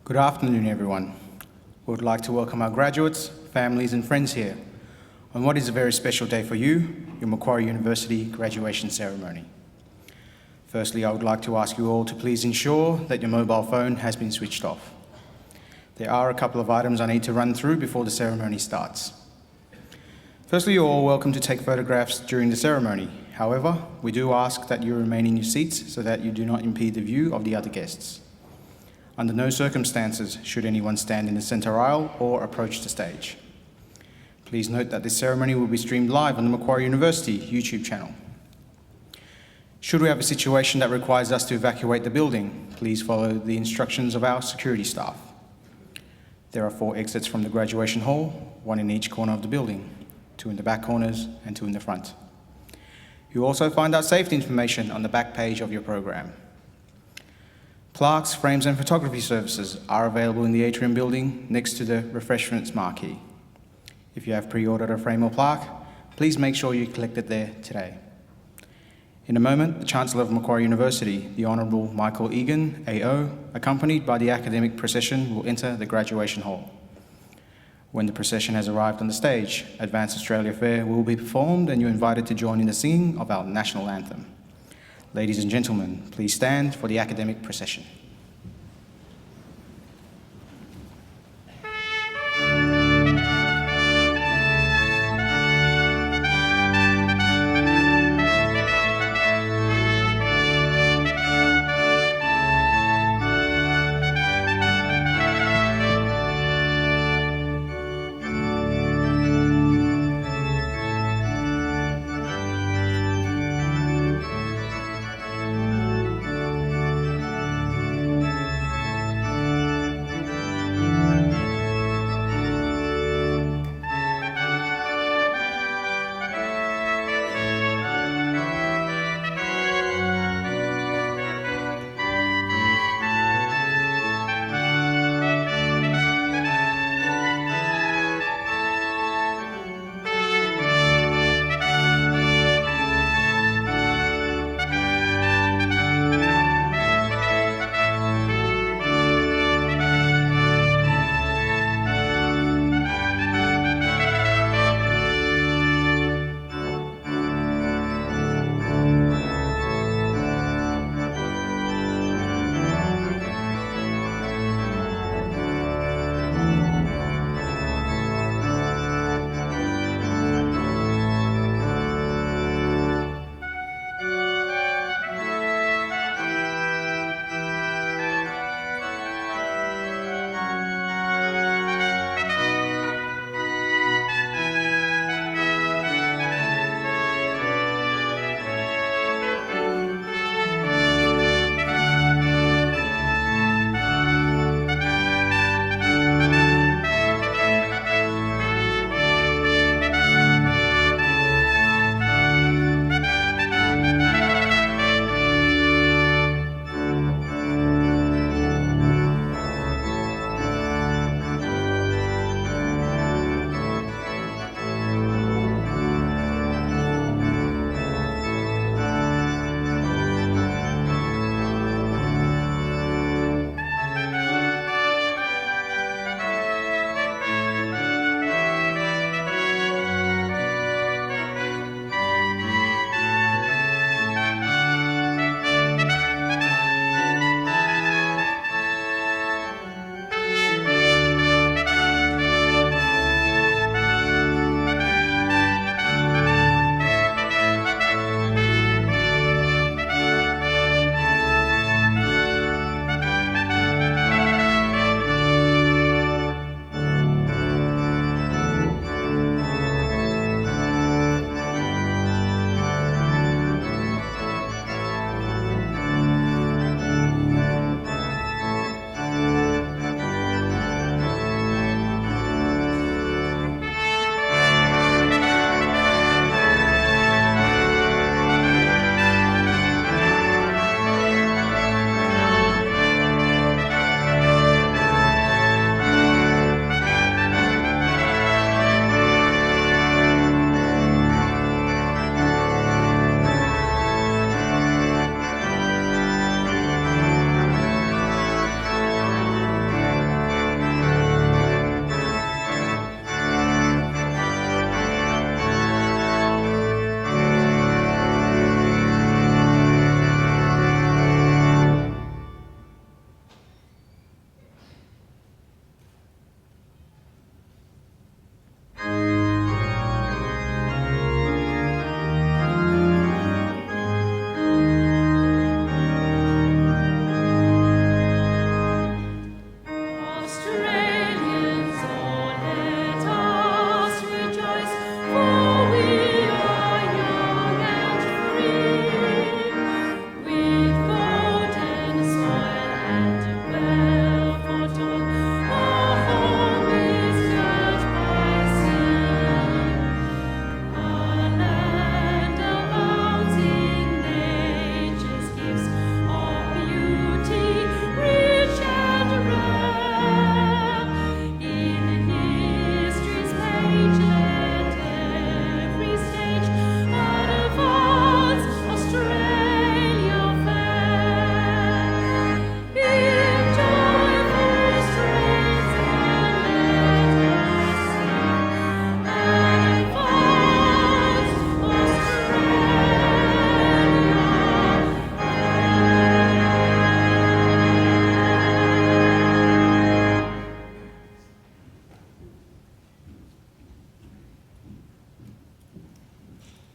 Good afternoon, everyone. We would like to welcome our graduates, families and friends here on what is a very special day for you, your Macquarie University graduation ceremony. Firstly, I would like to ask you all to please ensure that your mobile phone has been switched off. There are a couple of items I need to run through before the ceremony starts. Firstly, you're all welcome to take photographs during the ceremony. However, we do ask that you remain in your seats so that you do not impede the view of the other guests. Under no circumstances should anyone stand in the centre aisle or approach the stage. Please note that this ceremony will be streamed live on the Macquarie University YouTube channel. Should we have a situation that requires us to evacuate the building, please follow the instructions of our security staff. There are 4 exits from the graduation hall, 1 in each corner of the building, 2 in the back corners and 2 in the front. You'll also find out safety information on the back page of your program. Plaques, frames and photography services are available in the atrium building next to the refreshments marquee. If you have pre-ordered a frame or plaque, please make sure you collect it there today. In a moment, the Chancellor of Macquarie University, the Honourable Michael Egan, AO, accompanied by the academic procession, will enter the graduation hall. When the procession has arrived on the stage, Advance Australia Fair will be performed and you're invited to join in the singing of our national anthem. Ladies and gentlemen, please stand for the academic procession.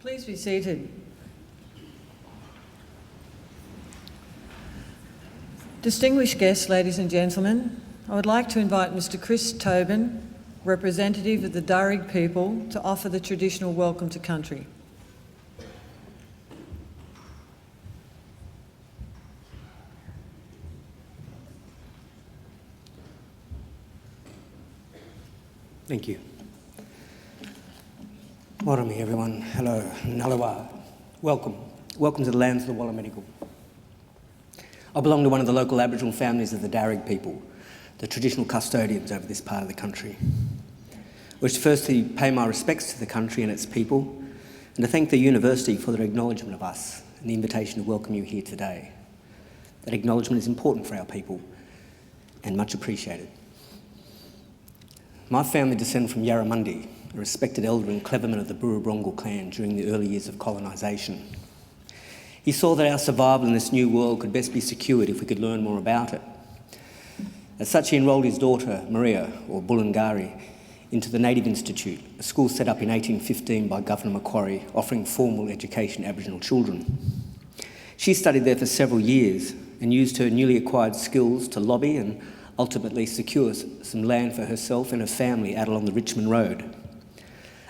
Please be seated. Distinguished guests, ladies and gentlemen, I would like to invite Mr. Chris Tobin, representative of the Darug people, to offer the traditional welcome to country. Thank you. Morami, everyone. Hello. Nalawa. Welcome. Welcome to the lands of the Wallamedigal. I belong to one of the local Aboriginal families of the Darug people, the traditional custodians over this part of the country. I wish to firstly pay my respects to the country and its people, and to thank the university for their acknowledgement of us and the invitation to welcome you here today. That acknowledgement is important for our people and much appreciated. My family descends from Yarramundi, a respected elder and cleverman of the Burrabrongal clan during the early years of colonisation. He saw that our survival in this new world could best be secured if we could learn more about it. As such, he enrolled his daughter, Maria, or Bullingari, into the Native Institute, a school set up in 1815 by Governor Macquarie, offering formal education to Aboriginal children. She studied there for several years and used her newly acquired skills to lobby and ultimately secure some land for herself and her family out along the Richmond Road.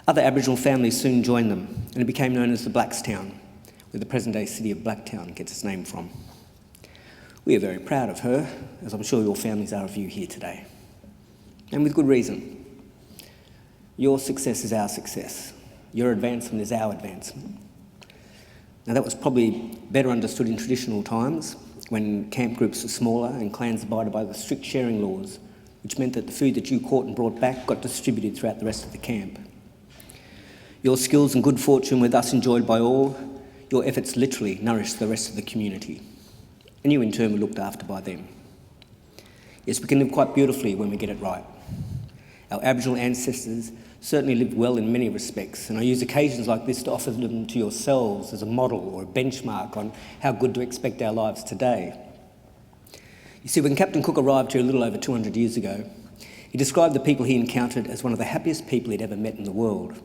Other Aboriginal families soon joined them, and it became known as the Blackstown, where the present-day city of Blacktown gets its name from. We are very proud of her, as I'm sure your families are of you here today. And with good reason. Your success is our success. Your advancement is our advancement. Now that was probably better understood in traditional times, when camp groups were smaller and clans abided by the strict sharing laws, which meant that the food that you caught and brought back got distributed throughout the rest of the camp. Your skills and good fortune were thus enjoyed by all. Your efforts literally nourished the rest of the community, and you in turn were looked after by them. Yes, we can live quite beautifully when we get it right. Our Aboriginal ancestors certainly lived well in many respects, and I use occasions like this to offer them to yourselves as a model or a benchmark on how good to expect our lives today. You see, when Captain Cook arrived here a little over 200 years ago, he described the people he encountered as one of the happiest people he'd ever met in the world.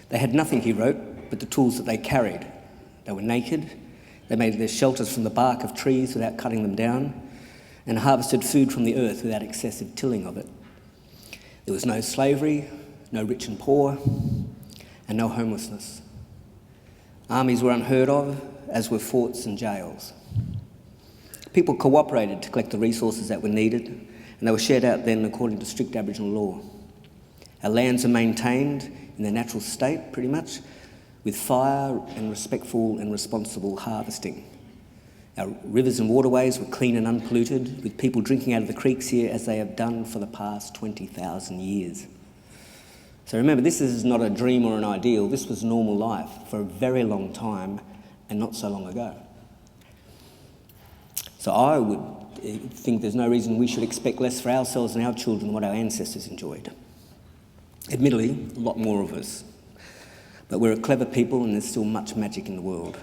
They had nothing, he wrote, but the tools that they carried. They were naked, they made their shelters from the bark of trees without cutting them down, and harvested food from the earth without excessive tilling of it. There was no slavery, no rich and poor, and no homelessness. Armies were unheard of, as were forts and jails. People cooperated to collect the resources that were needed, and they were shared out then according to strict Aboriginal law. Our lands are maintained in their natural state, pretty much, with fire and respectful and responsible harvesting. Our rivers and waterways were clean and unpolluted, with people drinking out of the creeks here as they have done for the past 20,000 years. So remember, this is not a dream or an ideal. This was normal life for a very long time and not so long ago. So I would think there's no reason we should expect less for ourselves and our children than what our ancestors enjoyed. Admittedly, a lot more of us. But we're a clever people and there's still much magic in the world.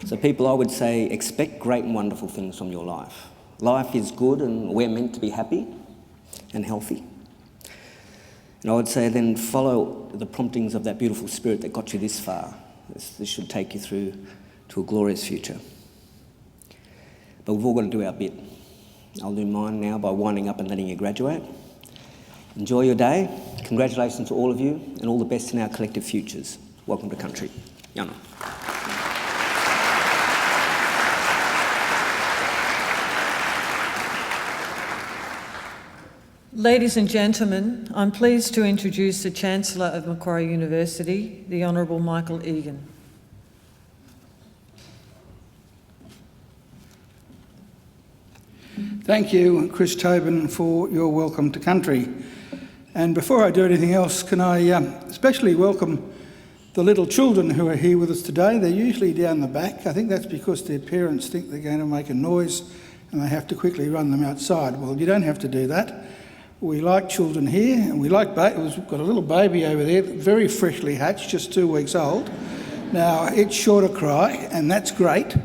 So people, I would say, expect great and wonderful things from your life. Life is good and we're meant to be happy and healthy. And I would say then follow the promptings of that beautiful spirit that got you this far. This should take you through to a glorious future. But we've all got to do our bit. I'll do mine now by winding up and letting you graduate. Enjoy your day. Congratulations to all of you and all the best in our collective futures. Welcome to country. Yana. Ladies and gentlemen, I'm pleased to introduce the Chancellor of Macquarie University, the Honourable Michael Egan. Thank you, Chris Tobin, for your welcome to country. And before I do anything else, can I especially welcome the little children who are here with us today. They're usually down the back. I think that's because their parents think they're going to make a noise and they have to quickly run them outside. Well, you don't have to do that. We like children here, and we like we've got a little baby over there, very freshly hatched, just 2 weeks old. Now, it's sure to cry, and that's great,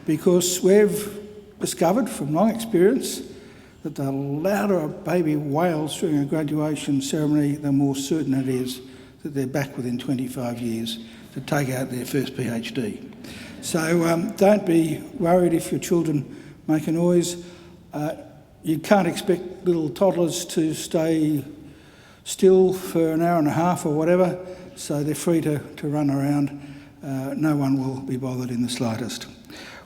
because we've discovered from long experience that the louder a baby wails during a graduation ceremony, the more certain it is that they're back within 25 years to take out their first PhD. So don't be worried if your children make a noise. You can't expect little toddlers to stay still for an hour and a half or whatever, so they're free to run around. No one will be bothered in the slightest.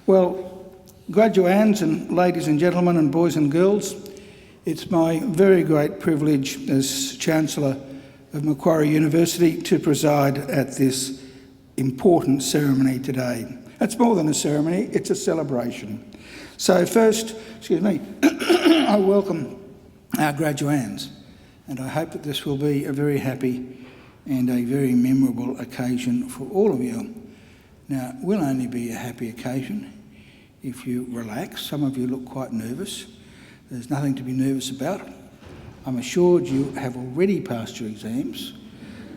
Well, graduands and ladies and gentlemen and boys and girls, it's my very great privilege as Chancellor of Macquarie University to preside at this important ceremony today. It's more than a ceremony, it's a celebration. So first, I welcome our graduands, and I hope that this will be a very happy and a very memorable occasion for all of you. Now, it will only be a happy occasion if you relax. Some of you look quite nervous. There's nothing to be nervous about. I'm assured you have already passed your exams.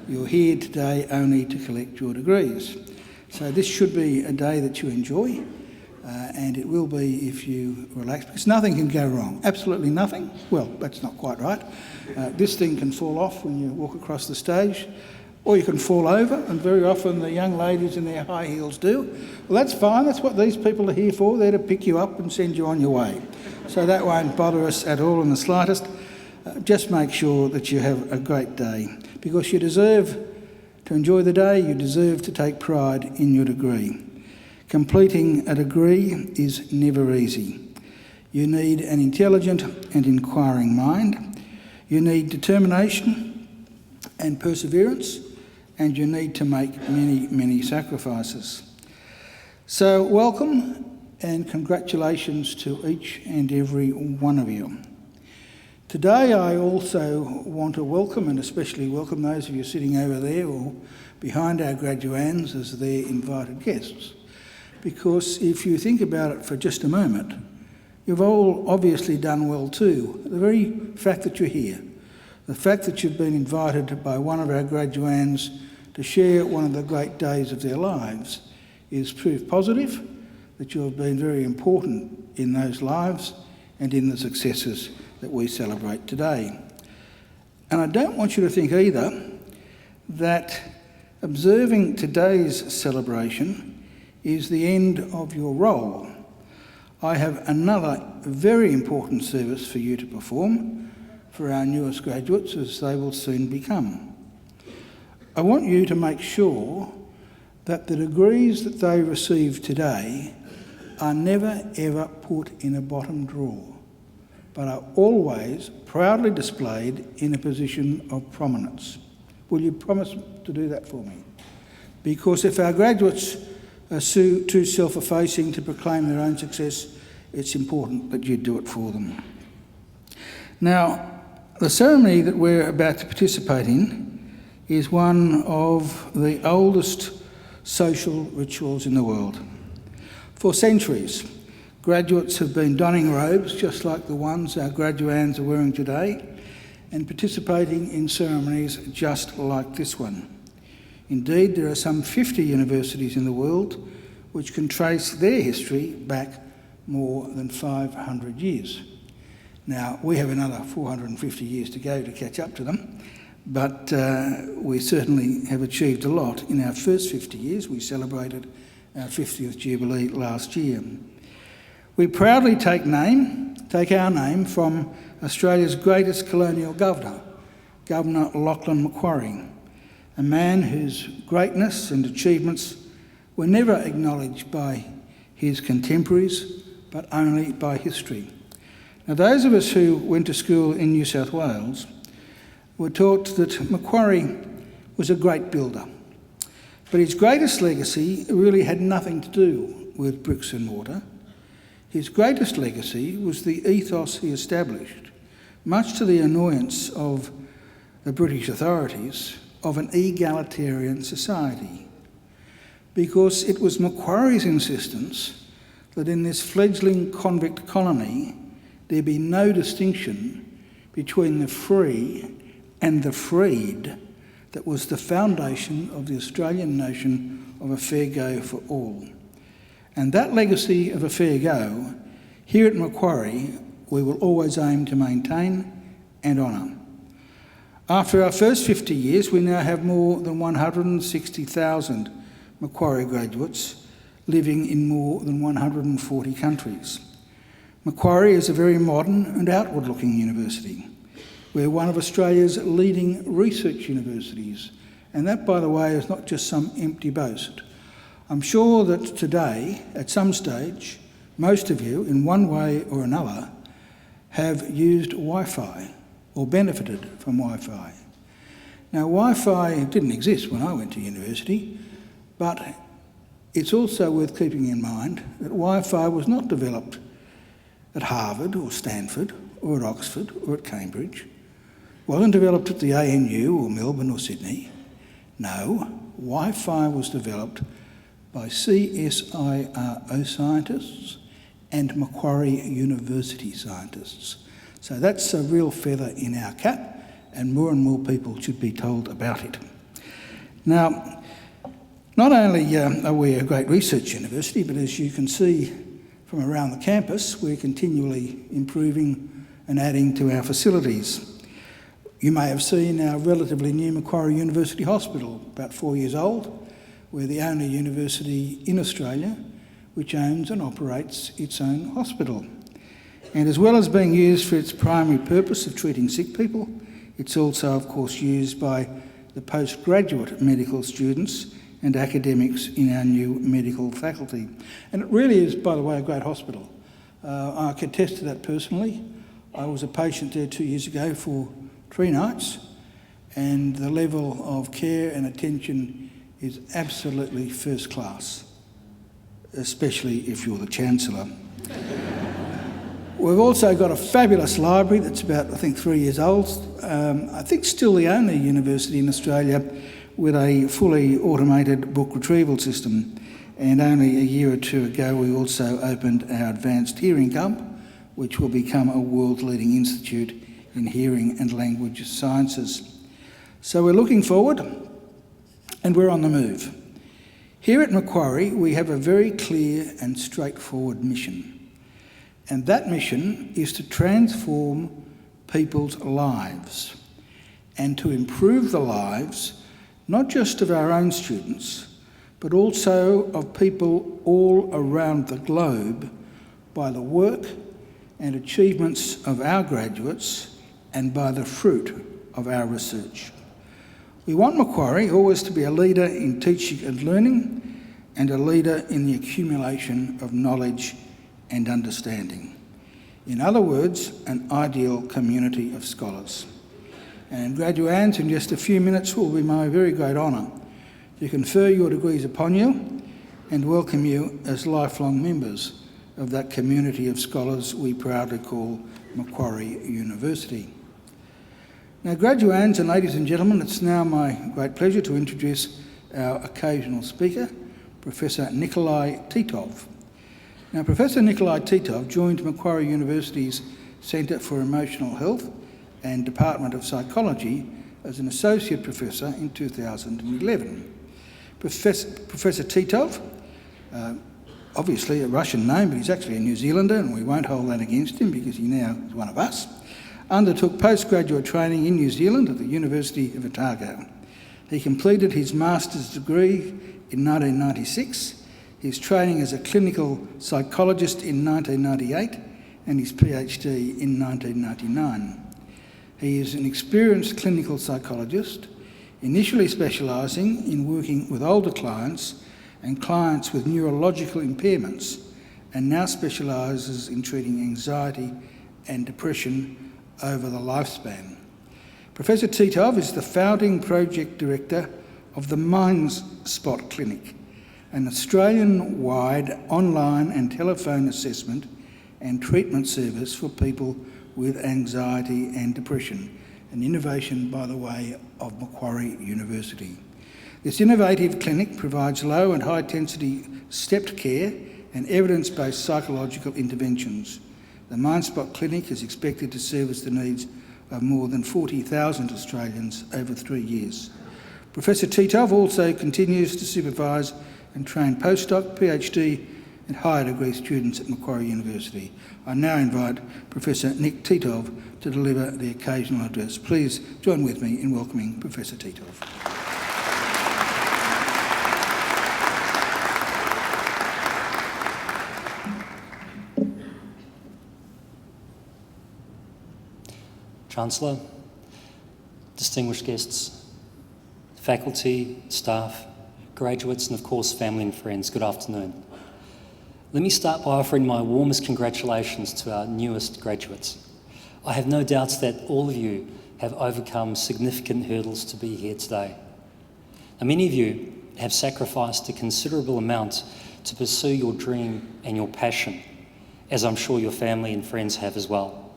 You're here today only to collect your degrees. So this should be a day that you enjoy, and it will be if you relax, because nothing can go wrong. Absolutely nothing. Well, that's not quite right. This thing can fall off when you walk across the stage, or you can fall over, and very often the young ladies in their high heels do. Well, that's fine. That's what these people are here for. They're to pick you up and send you on your way. So that won't bother us at all in the slightest. Just make sure that you have a great day, because you deserve to enjoy the day, you deserve to take pride in your degree. Completing a degree is never easy. You need an intelligent and inquiring mind. You need determination and perseverance, and you need to make many, many sacrifices. So welcome and congratulations to each and every one of you. Today I also want to welcome, and especially welcome those of you sitting over there or behind our graduands as their invited guests. Because if you think about it for just a moment, you've all obviously done well too. The very fact that you're here, the fact that you've been invited by one of our graduands to share one of the great days of their lives is proof positive that you have been very important in those lives and in the successes that we celebrate today. And I don't want you to think either that observing today's celebration is the end of your role. I have another very important service for you to perform for our newest graduates, as they will soon become. I want you to make sure that the degrees that they receive today are never ever put in a bottom drawer, but are always proudly displayed in a position of prominence. Will you promise to do that for me? Because if our graduates are too self-effacing to proclaim their own success, it's important that you do it for them. Now, the ceremony that we're about to participate in is one of the oldest social rituals in the world. For centuries, graduates have been donning robes just like the ones our graduands are wearing today and participating in ceremonies just like this one. Indeed, there are some 50 universities in the world which can trace their history back more than 500 years. Now, we have another 450 years to go to catch up to them, but we certainly have achieved a lot. In our first 50 years, we celebrated our 50th Jubilee last year. We proudly take our name from Australia's greatest colonial governor, Governor Lachlan Macquarie, a man whose greatness and achievements were never acknowledged by his contemporaries, but only by history. Now, those of us who went to school in New South Wales were taught that Macquarie was a great builder, but his greatest legacy really had nothing to do with bricks and mortar. His greatest legacy was the ethos he established, much to the annoyance of the British authorities, of an egalitarian society. Because it was Macquarie's insistence that in this fledgling convict colony there be no distinction between the free and the freed that was the foundation of the Australian notion of a fair go for all. And that legacy of a fair go, here at Macquarie, we will always aim to maintain and honour. After our first 50 years, we now have more than 160,000 Macquarie graduates living in more than 140 countries. Macquarie is a very modern and outward-looking university. We're one of Australia's leading research universities, and that, by the way, is not just some empty boast. I'm sure that today, at some stage, most of you, in one way or another, have used Wi-Fi or benefited from Wi-Fi. Now, Wi-Fi didn't exist when I went to university, but it's also worth keeping in mind that Wi-Fi was not developed at Harvard or Stanford or at Oxford or at Cambridge. Wasn't developed at the ANU or Melbourne or Sydney. No, Wi-Fi was developed by CSIRO scientists and Macquarie University scientists. So that's a real feather in our cap, and more people should be told about it. Now, not only are we a great research university, but as you can see from around the campus, we're continually improving and adding to our facilities. You may have seen our relatively new Macquarie University Hospital, about 4 years old. We're the only university in Australia which owns and operates its own hospital. And as well as being used for its primary purpose of treating sick people, it's also, of course, used by the postgraduate medical students and academics in our new medical faculty. And it really is, by the way, a great hospital. I can attest to that personally. I was a patient there 2 years ago for 3 nights, and the level of care and attention is absolutely first class, especially if you're the Chancellor. We've also got a fabulous library that's about, I think, 3 years old. I think still the only university in Australia with a fully automated book retrieval system. And only a year or two ago, we also opened our Advanced Hearing Club, which will become a world-leading institute in hearing and language sciences. So we're looking forward, and we're on the move. Here at Macquarie, we have a very clear and straightforward mission. And that mission is to transform people's lives and to improve the lives, not just of our own students, but also of people all around the globe by the work and achievements of our graduates and by the fruit of our research. We want Macquarie always to be a leader in teaching and learning and a leader in the accumulation of knowledge and understanding. In other words, an ideal community of scholars. And graduands, in just a few minutes, will be my very great honour to confer your degrees upon you and welcome you as lifelong members of that community of scholars we proudly call Macquarie University. Now, graduands and ladies and gentlemen, it's now my great pleasure to introduce our occasional speaker, Professor Nikolai Titov. Now, Professor Nikolai Titov joined Macquarie University's Centre for Emotional Health and Department of Psychology as an Associate Professor in 2011. Professor Titov, obviously a Russian name, but he's actually a New Zealander, and we won't hold that against him because he now is one of us, undertook postgraduate training in New Zealand at the University of Otago. He completed his master's degree in 1996, his training as a clinical psychologist in 1998, and his PhD in 1999. He is an experienced clinical psychologist, initially specialising in working with older clients and clients with neurological impairments, and now specialises in treating anxiety and depression over the lifespan. Professor Titov is the founding project director of the MindSpot Clinic, an Australian-wide online and telephone assessment and treatment service for people with anxiety and depression, an innovation, by the way, of Macquarie University. This innovative clinic provides low and high-intensity stepped care and evidence-based psychological interventions. The MindSpot Clinic is expected to service the needs of more than 40,000 Australians over 3 years. Professor Titov also continues to supervise and train postdoc, PhD and higher degree students at Macquarie University. I now invite Professor Nick Titov to deliver the occasional address. Please join with me in welcoming Professor Titov. Chancellor, distinguished guests, faculty, staff, graduates, and of course family and friends, good afternoon. Let me start by offering my warmest congratulations to our newest graduates. I have no doubts that all of you have overcome significant hurdles to be here today. Now, many of you have sacrificed a considerable amount to pursue your dream and your passion, as I'm sure your family and friends have as well.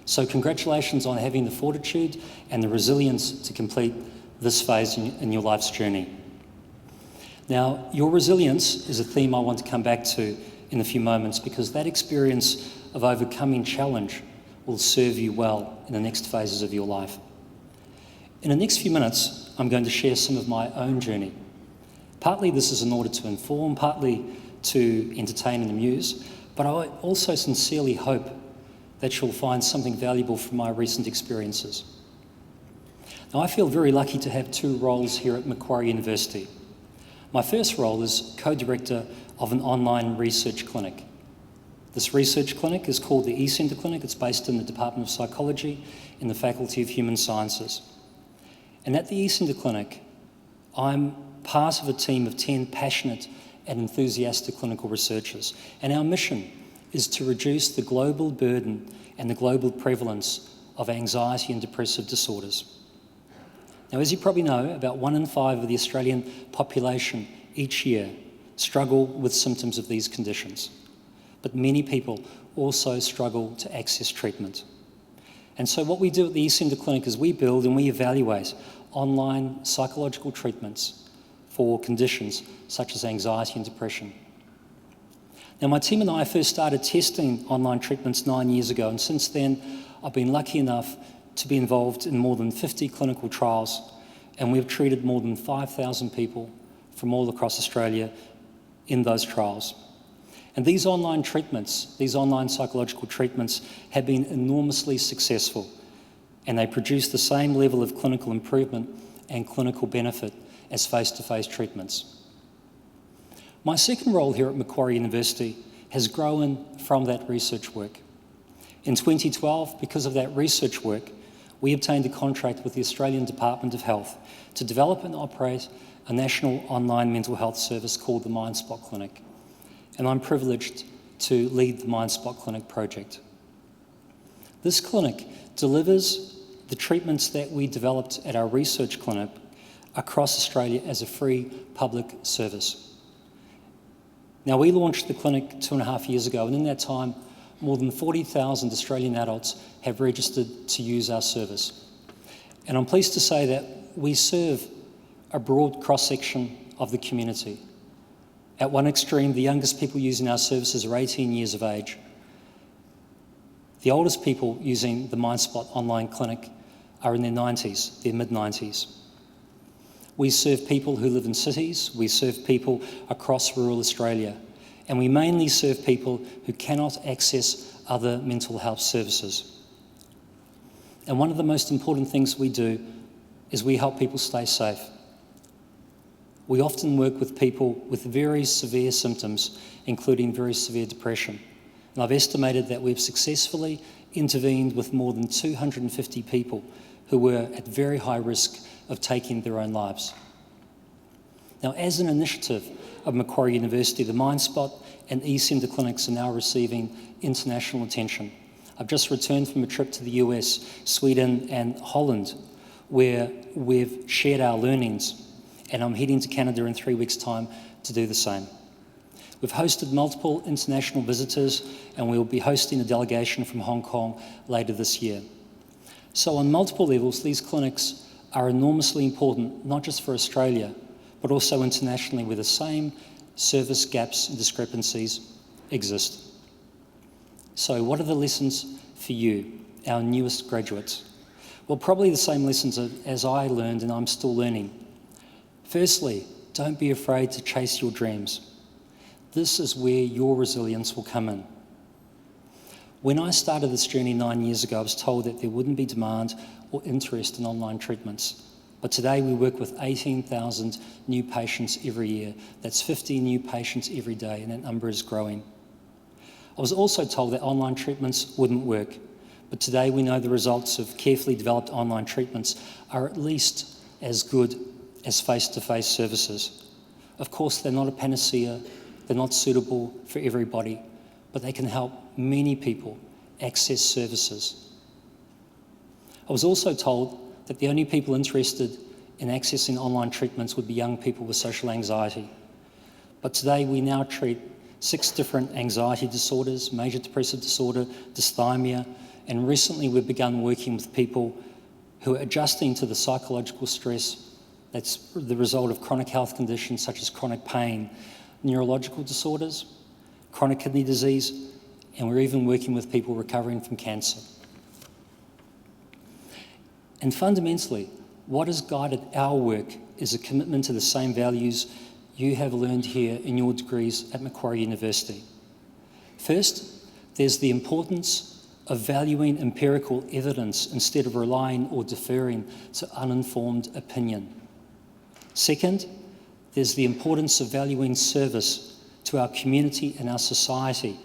So congratulations on having the fortitude and the resilience to complete this phase in your life's journey. Now, your resilience is a theme I want to come back to in a few moments, because that experience of overcoming challenge will serve you well in the next phases of your life. In the next few minutes, I'm going to share some of my own journey. Partly this is in order to inform, partly to entertain and amuse, but I also sincerely hope that you'll find something valuable from my recent experiences. Now, I feel very lucky to have two roles here at Macquarie University. My first role is co-director of an online research clinic. This research clinic is called the eCentre Clinic. It's based in the Department of Psychology in the Faculty of Human Sciences. And at the eCentre Clinic, I'm part of a team of 10 passionate and enthusiastic clinical researchers. And our mission is to reduce the global burden and the global prevalence of anxiety and depressive disorders. Now, as you probably know, about 1 in 5 of the Australian population each year struggle with symptoms of these conditions. But many people also struggle to access treatment. And so what we do at the eCentre Clinic is we build and we evaluate online psychological treatments for conditions such as anxiety and depression. Now, my team and I first started testing online treatments 9 years ago, and since then I've been lucky enough to be involved in more than 50 clinical trials, and we've treated more than 5,000 people from all across Australia in those trials. And these online treatments, these online psychological treatments, have been enormously successful, and they produce the same level of clinical improvement and clinical benefit as face-to-face treatments. My second role here at Macquarie University has grown from that research work. In 2012, because of that research work, we obtained a contract with the Australian Department of Health to develop and operate a national online mental health service called the MindSpot Clinic. And I'm privileged to lead the MindSpot Clinic project. This clinic delivers the treatments that we developed at our research clinic across Australia as a free public service. Now, we launched the clinic 2.5 years ago, and in that time, more than 40,000 Australian adults have registered to use our service. And I'm pleased to say that we serve a broad cross-section of the community. At one extreme, the youngest people using our services are 18 years of age. The oldest people using the MindSpot online clinic are in their 90s, their mid-90s. We serve people who live in cities, we serve people across rural Australia, and we mainly serve people who cannot access other mental health services. And one of the most important things we do is we help people stay safe. We often work with people with very severe symptoms, including very severe depression. And I've estimated that we've successfully intervened with more than 250 people who were at very high risk of taking their own lives. Now, as an initiative of Macquarie University, the MindSpot and eCentre clinics are now receiving international attention. I've just returned from a trip to the US, Sweden and Holland, where we've shared our learnings, and I'm heading to Canada in 3 weeks' time to do the same. We've hosted multiple international visitors, and we'll be hosting a delegation from Hong Kong later this year. So on multiple levels, these clinics are enormously important, not just for Australia, but also internationally, where the same service gaps and discrepancies exist. So what are the lessons for you, our newest graduates? Well, probably the same lessons as I learned and I'm still learning. Firstly, don't be afraid to chase your dreams. This is where your resilience will come in. When I started this journey 9 years ago, I was told that there wouldn't be demand or interest in online treatments. But today we work with 18,000 new patients every year. That's 50 new patients every day, and that number is growing. I was also told that online treatments wouldn't work, but today we know the results of carefully developed online treatments are at least as good as face-to-face services. Of course, they're not a panacea, they're not suitable for everybody, but they can help many people access services. I was also told that the only people interested in accessing online treatments would be young people with social anxiety. But today we now treat 6 different anxiety disorders, major depressive disorder, dysthymia, and recently we've begun working with people who are adjusting to the psychological stress that's the result of chronic health conditions such as chronic pain, neurological disorders, chronic kidney disease, and we're even working with people recovering from cancer. And fundamentally, what has guided our work is a commitment to the same values you have learned here in your degrees at Macquarie University. First, there's the importance of valuing empirical evidence instead of relying or deferring to uninformed opinion. Second, there's the importance of valuing service to our community and our society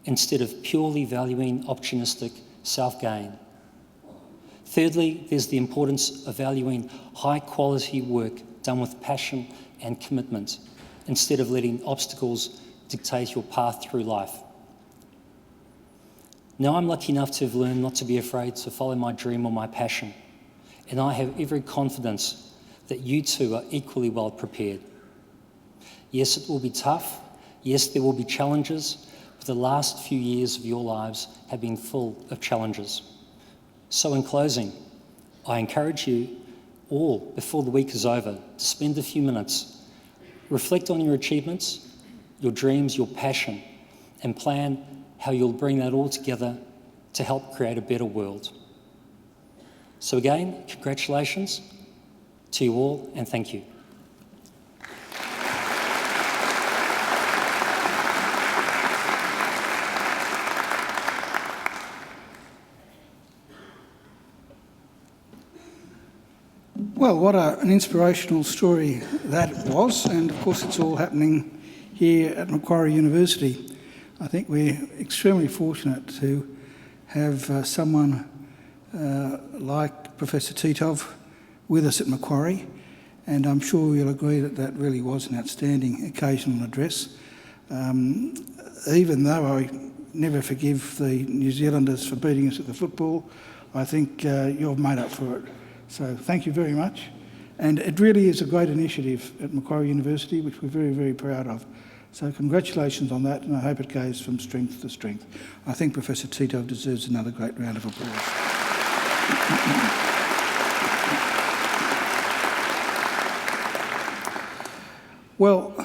instead of purely valuing opportunistic self-gain. Thirdly, there's the importance of valuing high-quality work done with passion and commitment instead of letting obstacles dictate your path through life. Now I'm lucky enough to have learned not to be afraid to follow my dream or my passion, and I have every confidence that you too are equally well prepared. Yes, it will be tough. Yes, there will be challenges, but the last few years of your lives have been full of challenges. So in closing, I encourage you all, before the week is over, to spend a few minutes, reflect on your achievements, your dreams, your passion, and plan how you'll bring that all together to help create a better world. So again, congratulations to you all, and thank you. Well, what an inspirational story that was, and of course it's all happening here at Macquarie University. I think we're extremely fortunate to have someone like Professor Titov with us at Macquarie, and I'm sure you'll agree that that really was an outstanding occasional address. Even though I never forgive the New Zealanders for beating us at the football, I think you've made up for it. So thank you very much. And it really is a great initiative at Macquarie University, which we're very, very proud of. So congratulations on that, and I hope it goes from strength to strength. I think Professor Titov deserves another great round of applause. Well,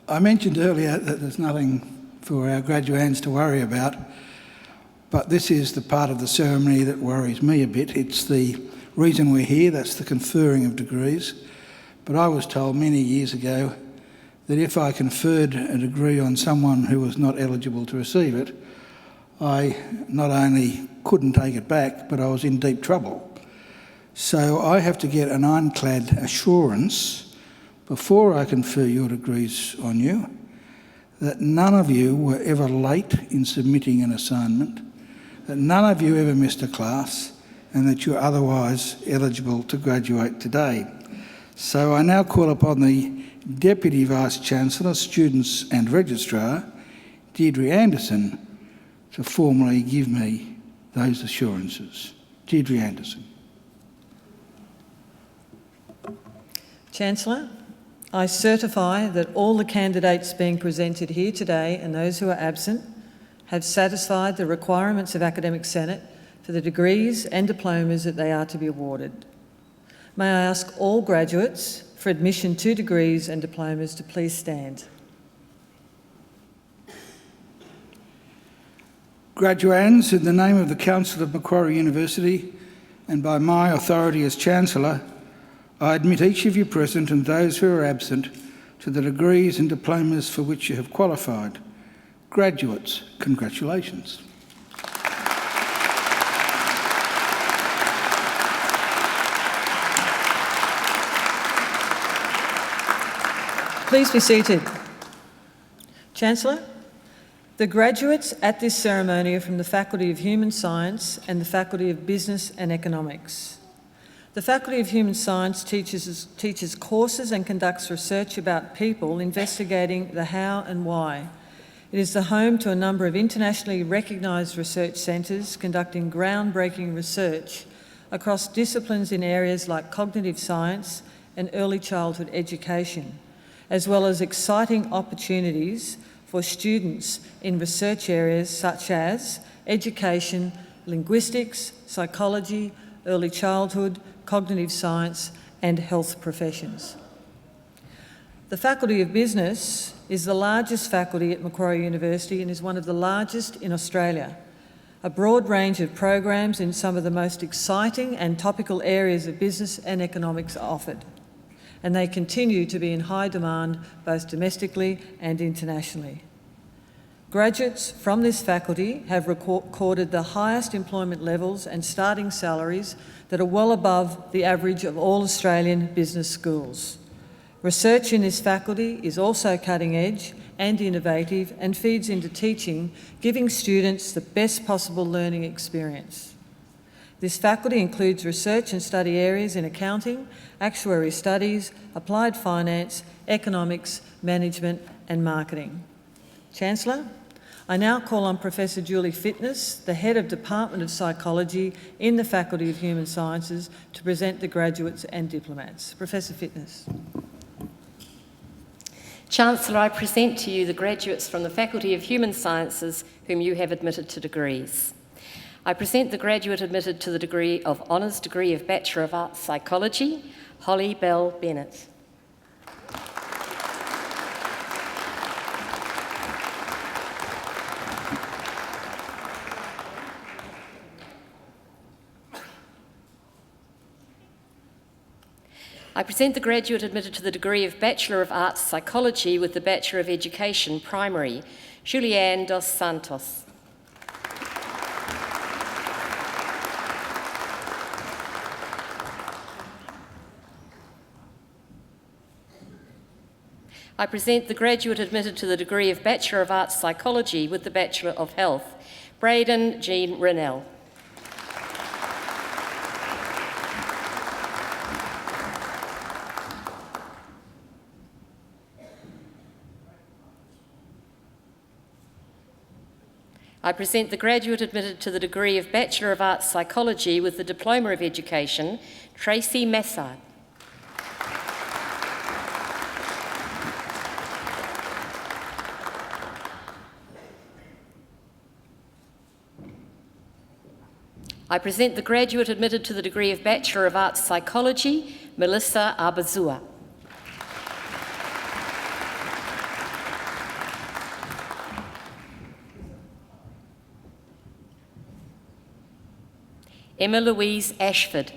I mentioned earlier that there's nothing for our graduands to worry about, but this is the part of the ceremony that worries me a bit. It's the reason we're here, that's the conferring of degrees. But I was told many years ago that if I conferred a degree on someone who was not eligible to receive it, I not only couldn't take it back, but I was in deep trouble. So I have to get an ironclad assurance before I confer your degrees on you that none of you were ever late in submitting an assignment, that none of you ever missed a class, and that you're otherwise eligible to graduate today. So I now call upon the Deputy Vice-Chancellor, Students and Registrar, Deirdre Anderson, to formally give me those assurances. Deirdre Anderson. Chancellor, I certify that all the candidates being presented here today and those who are absent have satisfied the requirements of Academic Senate for the degrees and diplomas that they are to be awarded. May I ask all graduates for admission to degrees and diplomas to please stand. Graduands, in the name of the Council of Macquarie University and by my authority as Chancellor, I admit each of you present and those who are absent to the degrees and diplomas for which you have qualified. Graduates, congratulations. Please be seated. Chancellor, the graduates at this ceremony are from the Faculty of Human Science and the Faculty of Business and Economics. The Faculty of Human Science teaches courses and conducts research about people, investigating the how and why. It is the home to a number of internationally recognised research centres conducting groundbreaking research across disciplines in areas like cognitive science and early childhood education, as well as exciting opportunities for students in research areas such as education, linguistics, psychology, early childhood, cognitive science and health professions. The Faculty of Business is the largest faculty at Macquarie University and is one of the largest in Australia. A broad range of programs in some of the most exciting and topical areas of business and economics are offered, and they continue to be in high demand both domestically and internationally. Graduates from this faculty have recorded the highest employment levels and starting salaries that are well above the average of all Australian business schools. Research in this faculty is also cutting edge and innovative and feeds into teaching, giving students the best possible learning experience. This faculty includes research and study areas in accounting, actuary studies, applied finance, economics, management and marketing. Chancellor, I now call on Professor Julie Fitness, the Head of Department of Psychology in the Faculty of Human Sciences, to present the graduates and diplomats. Professor Fitness. Chancellor, I present to you the graduates from the Faculty of Human Sciences whom you have admitted to degrees. I present the graduate admitted to the degree of Honours Degree of Bachelor of Arts Psychology, Holly Bell Bennett. I present the graduate admitted to the degree of Bachelor of Arts Psychology with the Bachelor of Education Primary, Julianne dos Santos. I present the graduate admitted to the degree of Bachelor of Arts Psychology with the Bachelor of Health, Braden Jean Rennell. I present the graduate admitted to the degree of Bachelor of Arts Psychology with the Diploma of Education, Tracy Massard. I present the graduate admitted to the degree of Bachelor of Arts Psychology, Melissa Abazua. Emma Louise Ashford.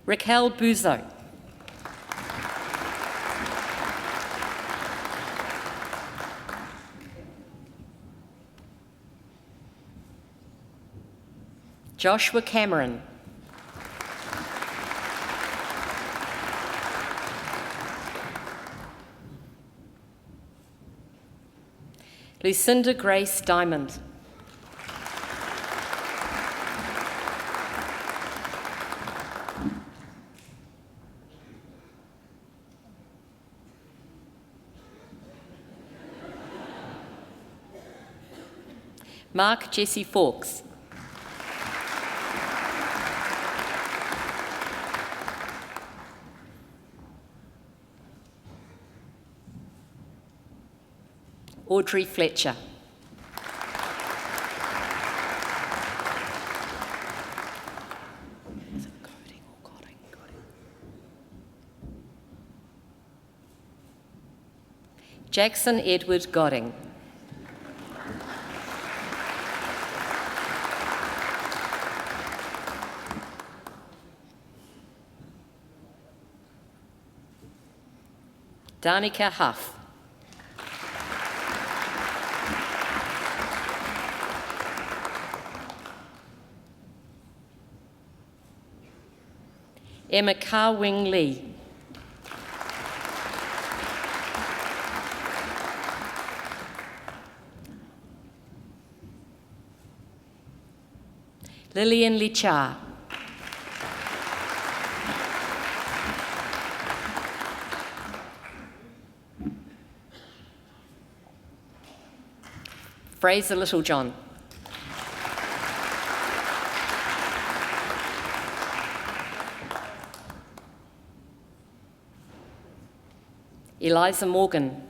Raquel Buzo. Joshua Cameron. Lucinda Grace Diamond. Mark Jesse Fawkes. Audrey Fletcher. Jackson Edward Godding. Danica Huff. Emma Ka-Wing Lee. Lillian Licha. Fraser Littlejohn. Eliza Morgan.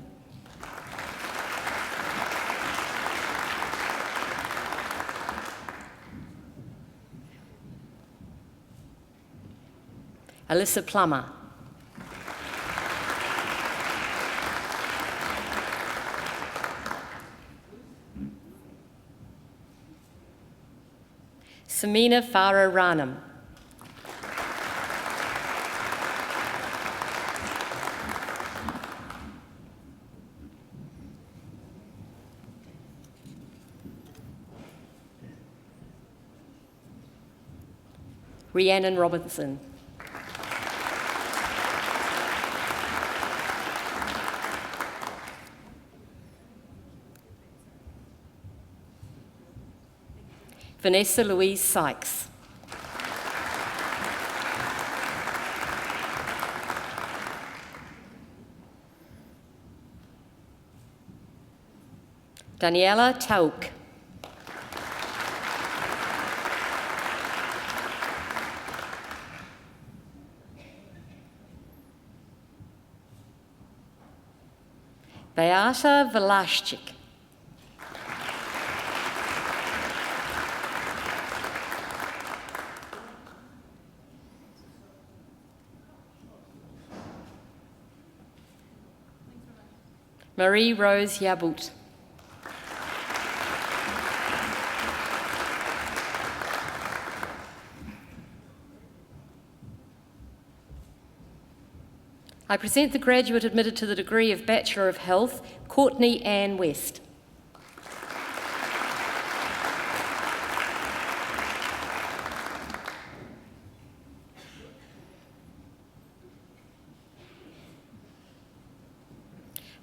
Alyssa Plummer. Samina Farah Ranam. Rhiannon Robinson. Vanessa Louise Sykes. Daniela Tauk. Beata Velashchik. Marie Rose Yabut. I present the graduate admitted to the degree of Bachelor of Health, Courtney Ann West.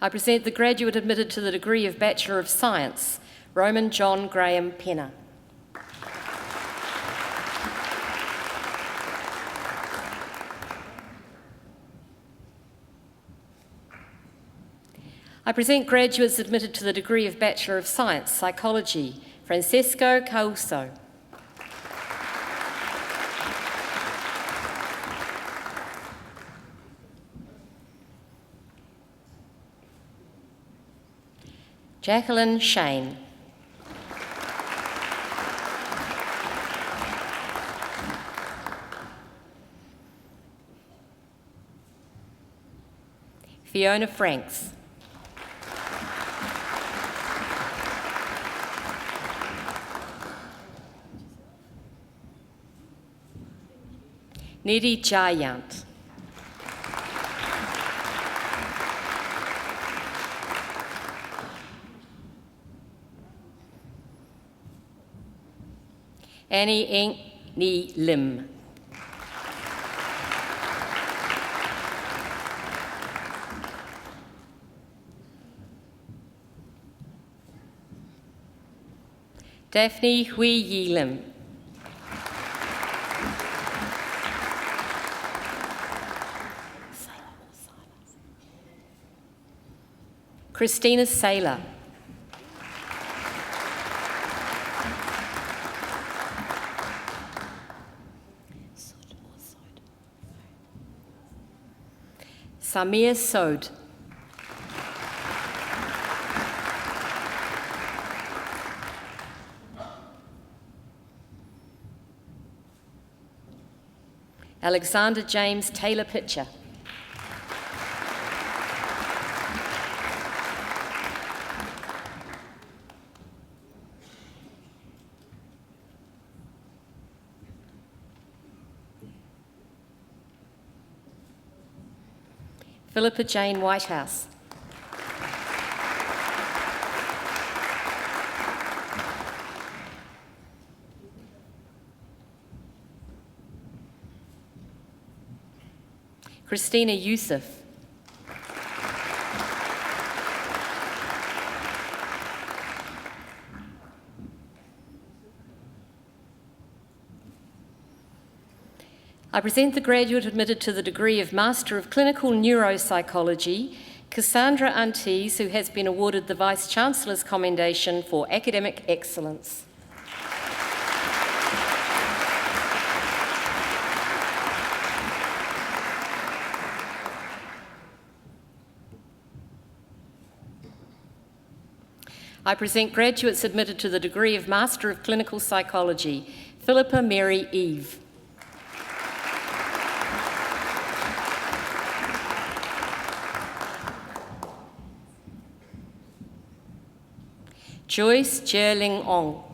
I present the graduate admitted to the degree of Bachelor of Science, Roman John Graham Penner. I present graduates admitted to the degree of Bachelor of Science, Psychology, Francesco Causo. Jacqueline Shane. Fiona Franks. Nidhi Jayant. Annie Eng Ni Lim. Daphne Hui Yi Lim. Christina Saylor. Samir Sod. Alexander James Taylor Pitcher. Philippa Jane Whitehouse. Christina Youssef. I present the graduate admitted to the degree of Master of Clinical Neuropsychology, Cassandra Antes, who has been awarded the Vice-Chancellor's Commendation for Academic Excellence. I present graduates admitted to the degree of Master of Clinical Psychology, Philippa Mary Eve. Joyce Jerling Ong.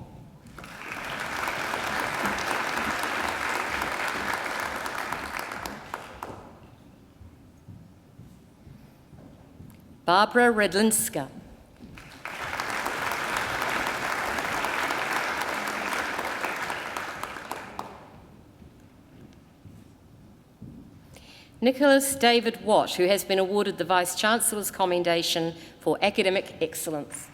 Barbara Redlinska. Nicholas David Watt, who has been awarded the Vice-Chancellor's Commendation for Academic Excellence.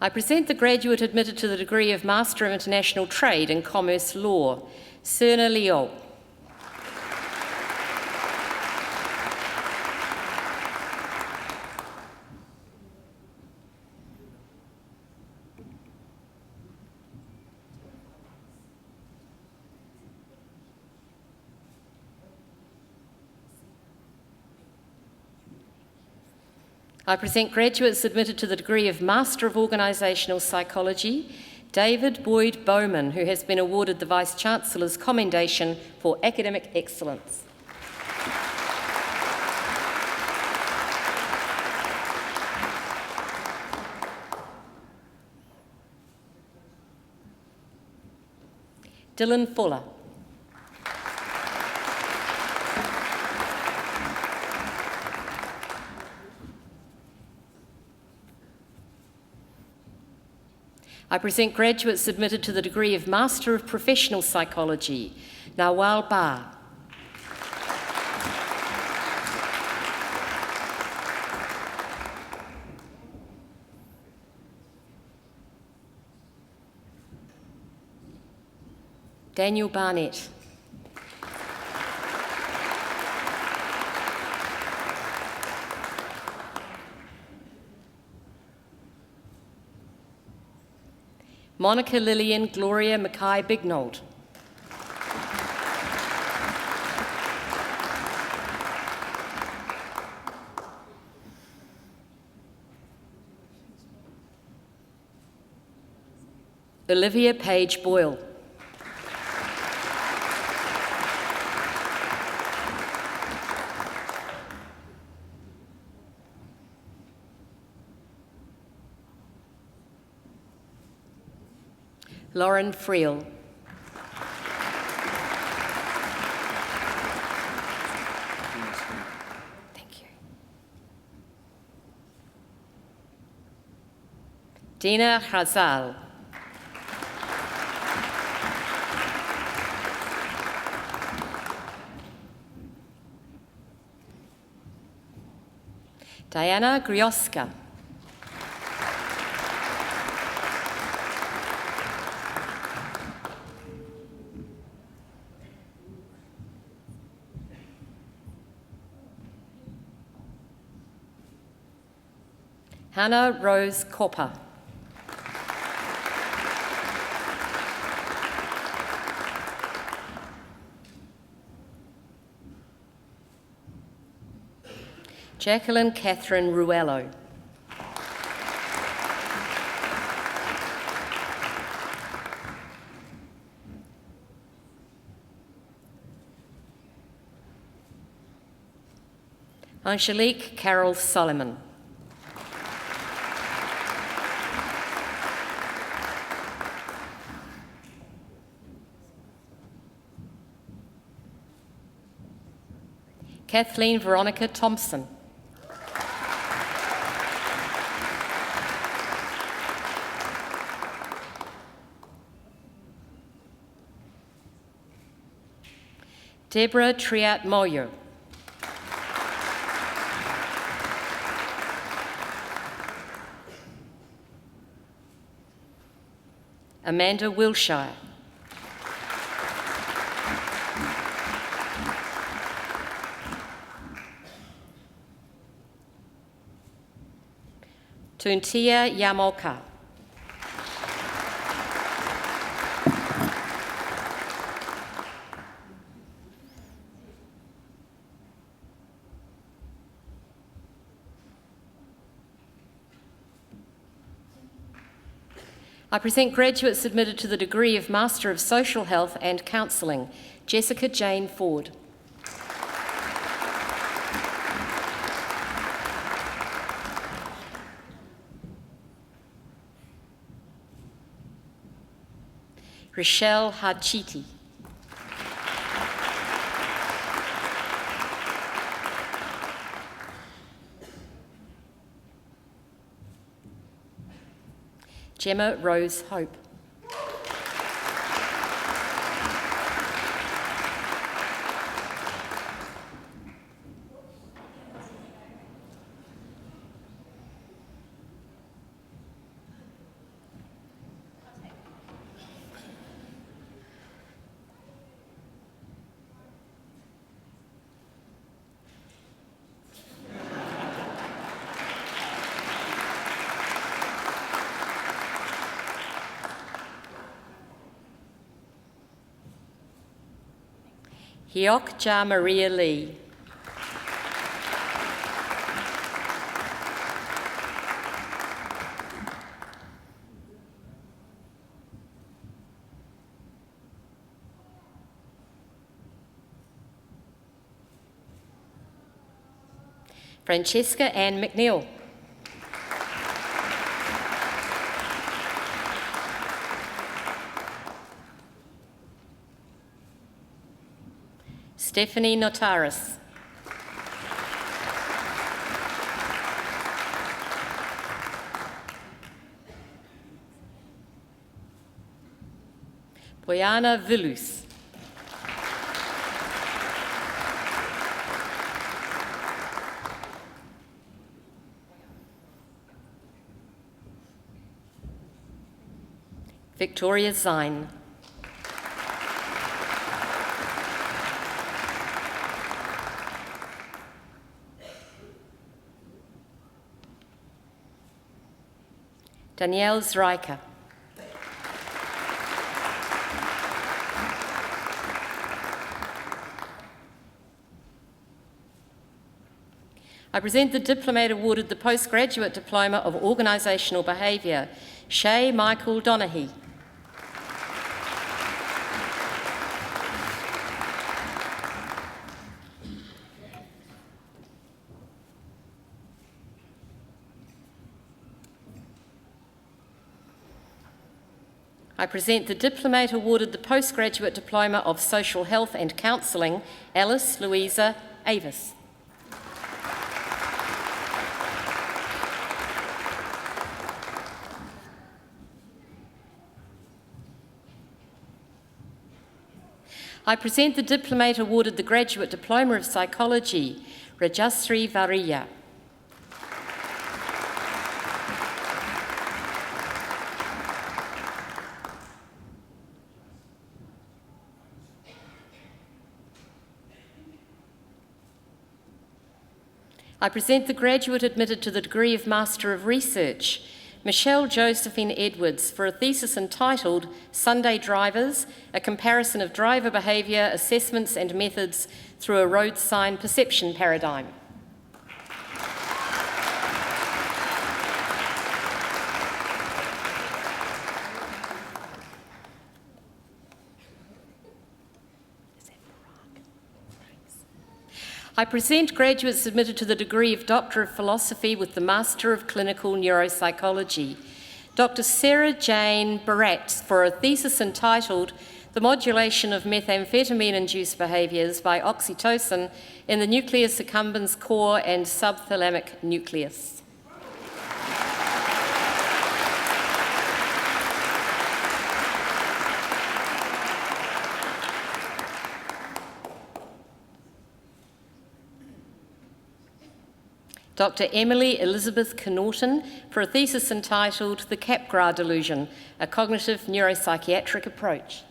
I present the graduate admitted to the degree of Master of International Trade and Commerce Law, Serna Leo. I present graduates admitted to the degree of Master of Organisational Psychology, David Boyd Bowman, who has been awarded the Vice-Chancellor's Commendation for Academic Excellence. Dylan Fuller. I present graduates submitted to the degree of Master of Professional Psychology, Nawal Ba. Daniel Barnett. Monica Lillian Gloria Mackay-Bignold. Olivia Page Boyle. Lauren Friel. Thank you. Dina Khazal. Diana Grioska. Hannah Rose Copper. Jacqueline Catherine Ruello. Angelique Carol Solomon. Kathleen Veronica Thompson. Deborah Triat Moyo. Amanda Wilshire. Tuntia Yamoka. I present graduates admitted to the degree of Master of Social Health and Counselling, Jessica Jane Ford. Rochelle Hachiti. Gemma Rose Hope. Hiok Ja Maria Lee. Francesca Ann McNeil. Stephanie Notaris. Boyana Vilus. Victoria Zine. Danielle Zreiker. I present the diplomate awarded the postgraduate diploma of Organisational Behaviour, Shay Michael Donaghy. I present the diplomate awarded the postgraduate diploma of Social Health and Counselling, Alice Louisa Avis. I present the diplomate awarded the graduate diploma of Psychology, Rajasri Variya. I present the graduate admitted to the degree of Master of Research, Michelle Josephine Edwards, for a thesis entitled Sunday Drivers, a comparison of driver behaviour, assessments and methods through a road sign perception paradigm. I present graduates admitted to the degree of Doctor of Philosophy with the Master of Clinical Neuropsychology, Dr. Sarah Jane Baratz for a thesis entitled The Modulation of Methamphetamine-Induced Behaviours by Oxytocin in the Nucleus accumbens core and subthalamic nucleus. Dr. Emily Elizabeth Connaughton for a thesis entitled The Capgras Delusion, a Cognitive Neuropsychiatric Approach.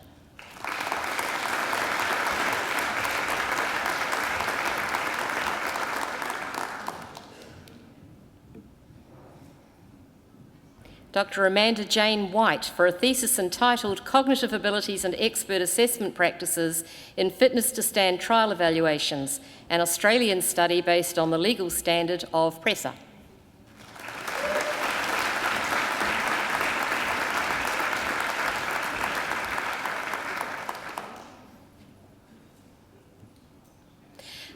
Dr. Amanda Jane White for a thesis entitled Cognitive Abilities and Expert Assessment Practices in Fitness to Stand Trial Evaluations, an Australian study based on the legal standard of PRESA.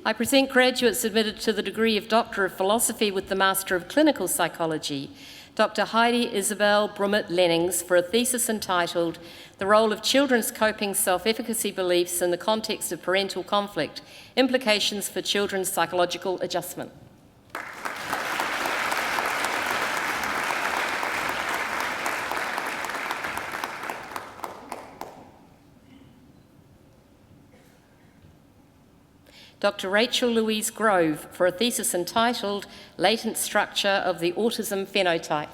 I present graduates admitted to the degree of Doctor of Philosophy with the Master of Clinical Psychology, Dr. Heidi Isabel Brummett-Lennings for a thesis entitled The Role of Children's Coping Self-Efficacy Beliefs in the Context of Parental Conflict, Implications for Children's Psychological Adjustment. Dr. Rachel Louise Grove for a thesis entitled Latent Structure of the Autism Phenotype.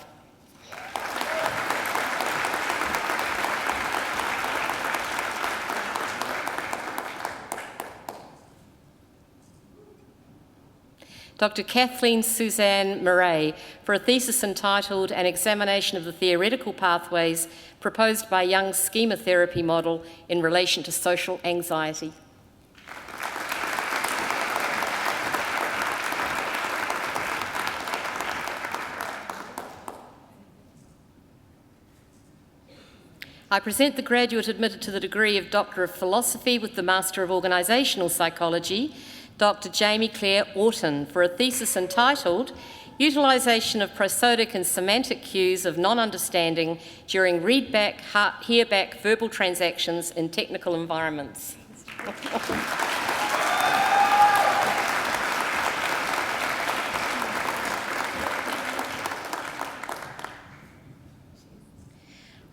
Dr. Kathleen Suzanne Murray for a thesis entitled An Examination of the Theoretical Pathways Proposed by Young's Schema Therapy Model in Relation to Social Anxiety. I present the graduate admitted to the degree of Doctor of Philosophy with the Master of Organisational Psychology, Dr. Jamie Claire Orton, for a thesis entitled Utilisation of Prosodic and Semantic Cues of Non-Understanding During Readback, Hearback Verbal Transactions in Technical Environments.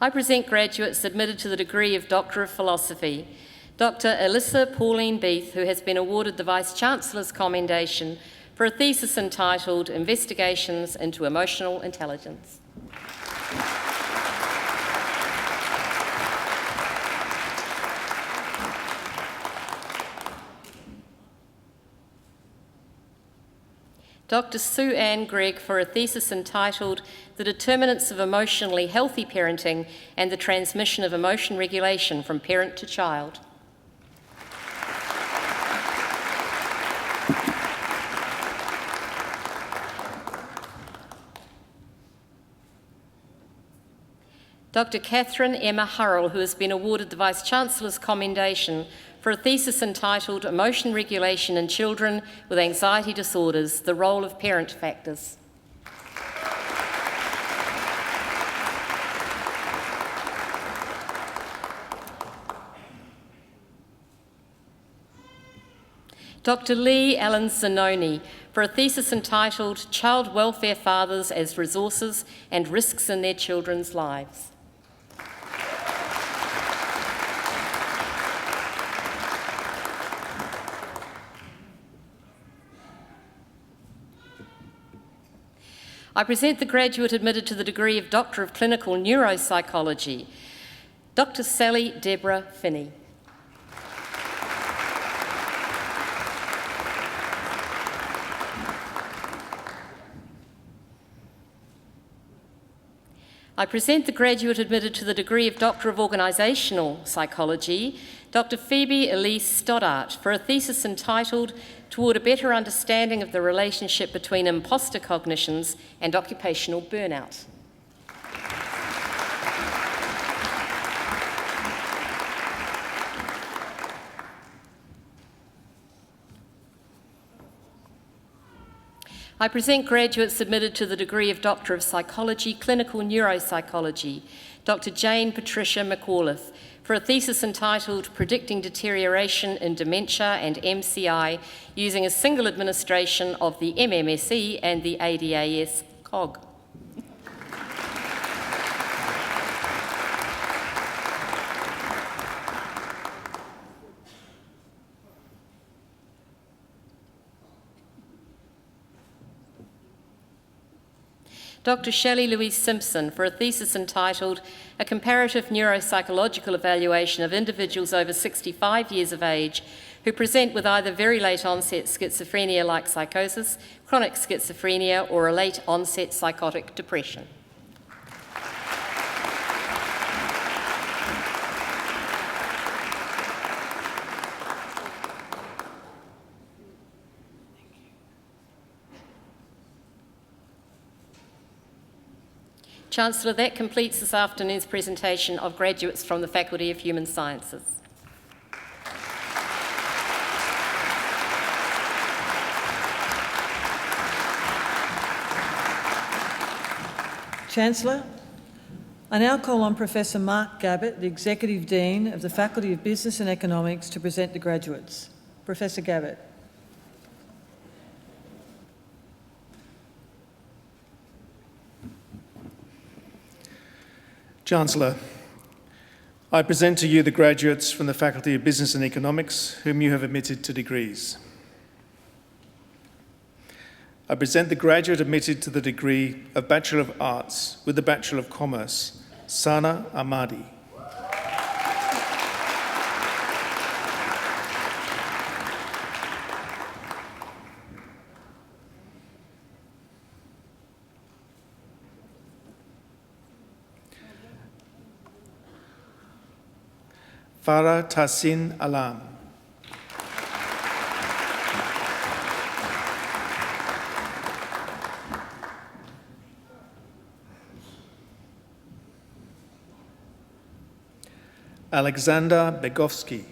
I present graduates admitted to the degree of Doctor of Philosophy, Dr. Alyssa Pauline Beath, who has been awarded the Vice-Chancellor's Commendation for a thesis entitled Investigations into Emotional Intelligence. Dr. Sue Ann Gregg for a thesis entitled The Determinants of Emotionally Healthy Parenting and the Transmission of Emotion Regulation from Parent to Child. Dr. Catherine Emma Hurrell, who has been awarded the Vice-Chancellor's Commendation for a thesis entitled Emotion Regulation in Children with Anxiety Disorders, the Role of Parent Factors. Dr. Lee Allen Zanoni for a thesis entitled Child Welfare Fathers as Resources and Risks in Their Children's Lives. I present the graduate admitted to the degree of Doctor of Clinical Neuropsychology, Dr. Sally Deborah Finney. I present the graduate admitted to the degree of Doctor of Organisational Psychology, Dr. Phoebe Elise Stoddart, for a thesis entitled Toward a Better Understanding of the Relationship Between Imposter Cognitions and Occupational Burnout. I present graduates admitted to the degree of Doctor of Psychology, Clinical Neuropsychology, Dr. Jane Patricia McAuliffe, for a thesis entitled Predicting Deterioration in Dementia and MCI using a single administration of the MMSE and the ADAS COG. Dr. Shelley Louise Simpson for a thesis entitled A Comparative Neuropsychological Evaluation of Individuals over 65 years of age who present with either very late onset schizophrenia like psychosis, chronic schizophrenia, or a late onset psychotic depression. Chancellor, that completes this afternoon's presentation of graduates from the Faculty of Human Sciences. Chancellor, I now call on Professor Mark Gabbett, the Executive Dean of the Faculty of Business and Economics, to present the graduates. Professor Gabbett. Chancellor, I present to you the graduates from the Faculty of Business and Economics whom you have admitted to degrees. I present the graduate admitted to the degree of Bachelor of Arts with the Bachelor of Commerce, Sana Ahmadi. Farah Tahsin Alam. Alexander Begovsky.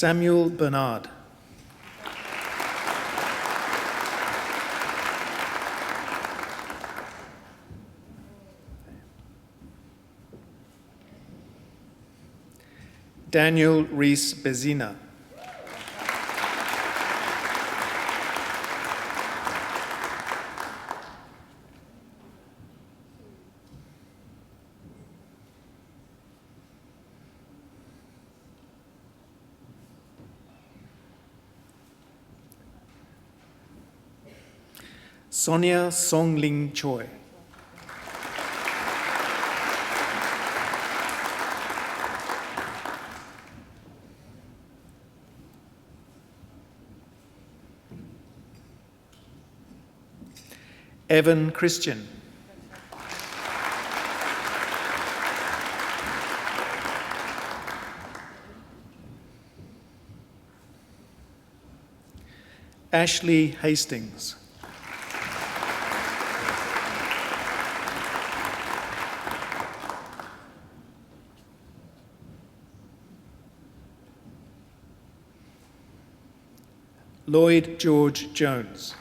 Samuel Bernard. Daniel Rees Bezina. Sonia Songling Choi. Evan Christian. Ashley Hastings. Lloyd George Jones.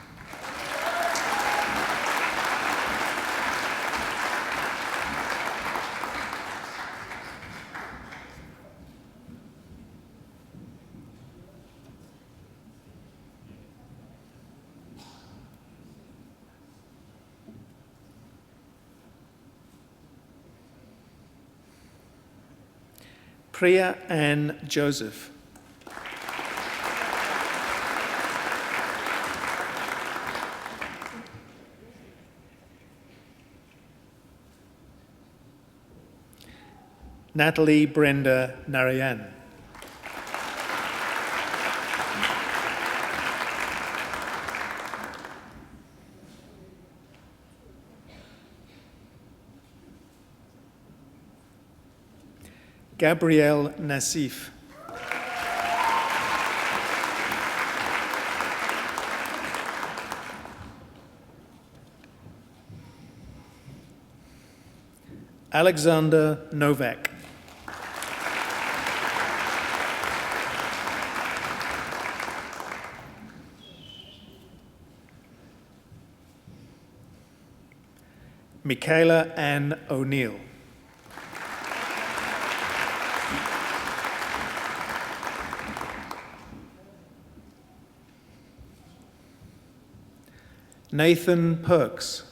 Priya Ann Joseph. Natalie Brenda Narayan. Gabrielle Nassif. Alexander Novak. Michaela Ann O'Neill. Nathan Perks.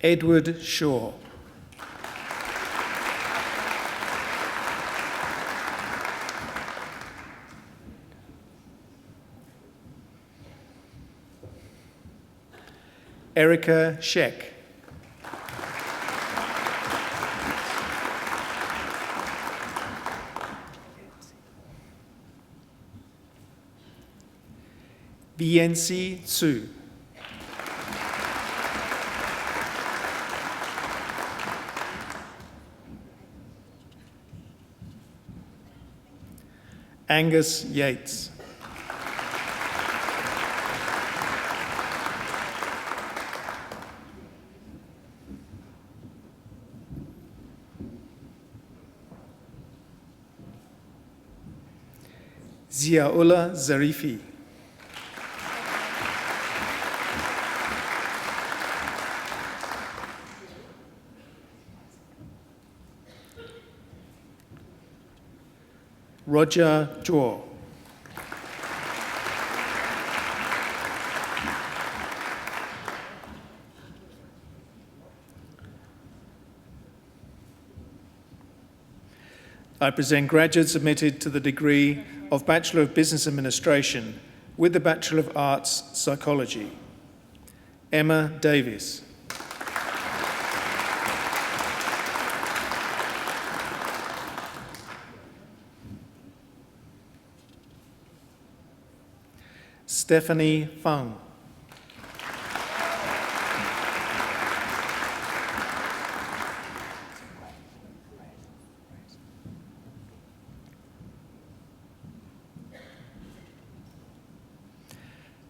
Edward Shaw. Erica Sheck. Viency Tsu. Angus Yates. Ziaullah Zarifi. Roger Jaw. I present graduates admitted to the degree of Bachelor of Business Administration with the Bachelor of Arts Psychology. Emma Davis. Stephanie Fung.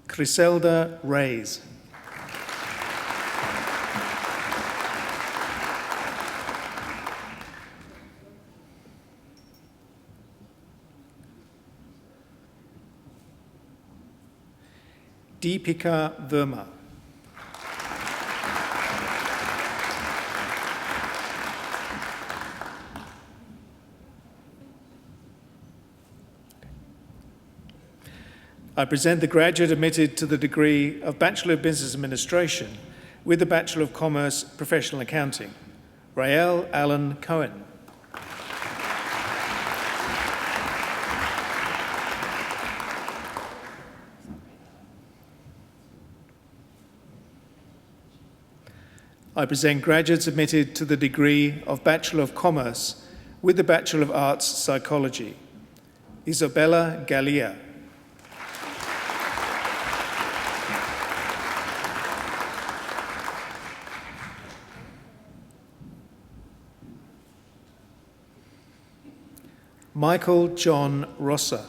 Griselda Reyes. Deepika Verma. I present the graduate admitted to the degree of Bachelor of Business Administration with the Bachelor of Commerce Professional Accounting, Rael Allen Cohen. I present graduates admitted to the degree of Bachelor of Commerce with the Bachelor of Arts Psychology, Isabella Gallia. Michael John Rosser.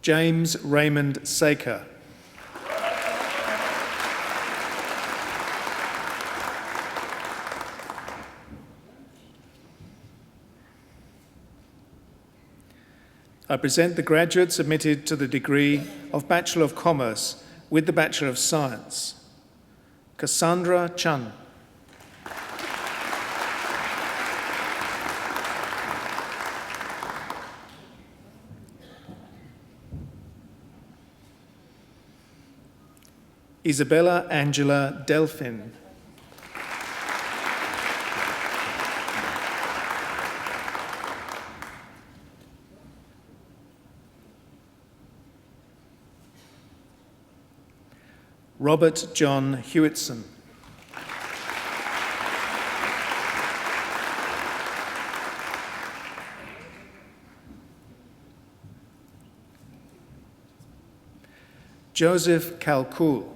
James Raymond Saker. I present the graduates admitted to the degree of Bachelor of Commerce with the Bachelor of Science. Cassandra Chun. Isabella Angela Delphin. Robert John Hewitson. Joseph Kalkul.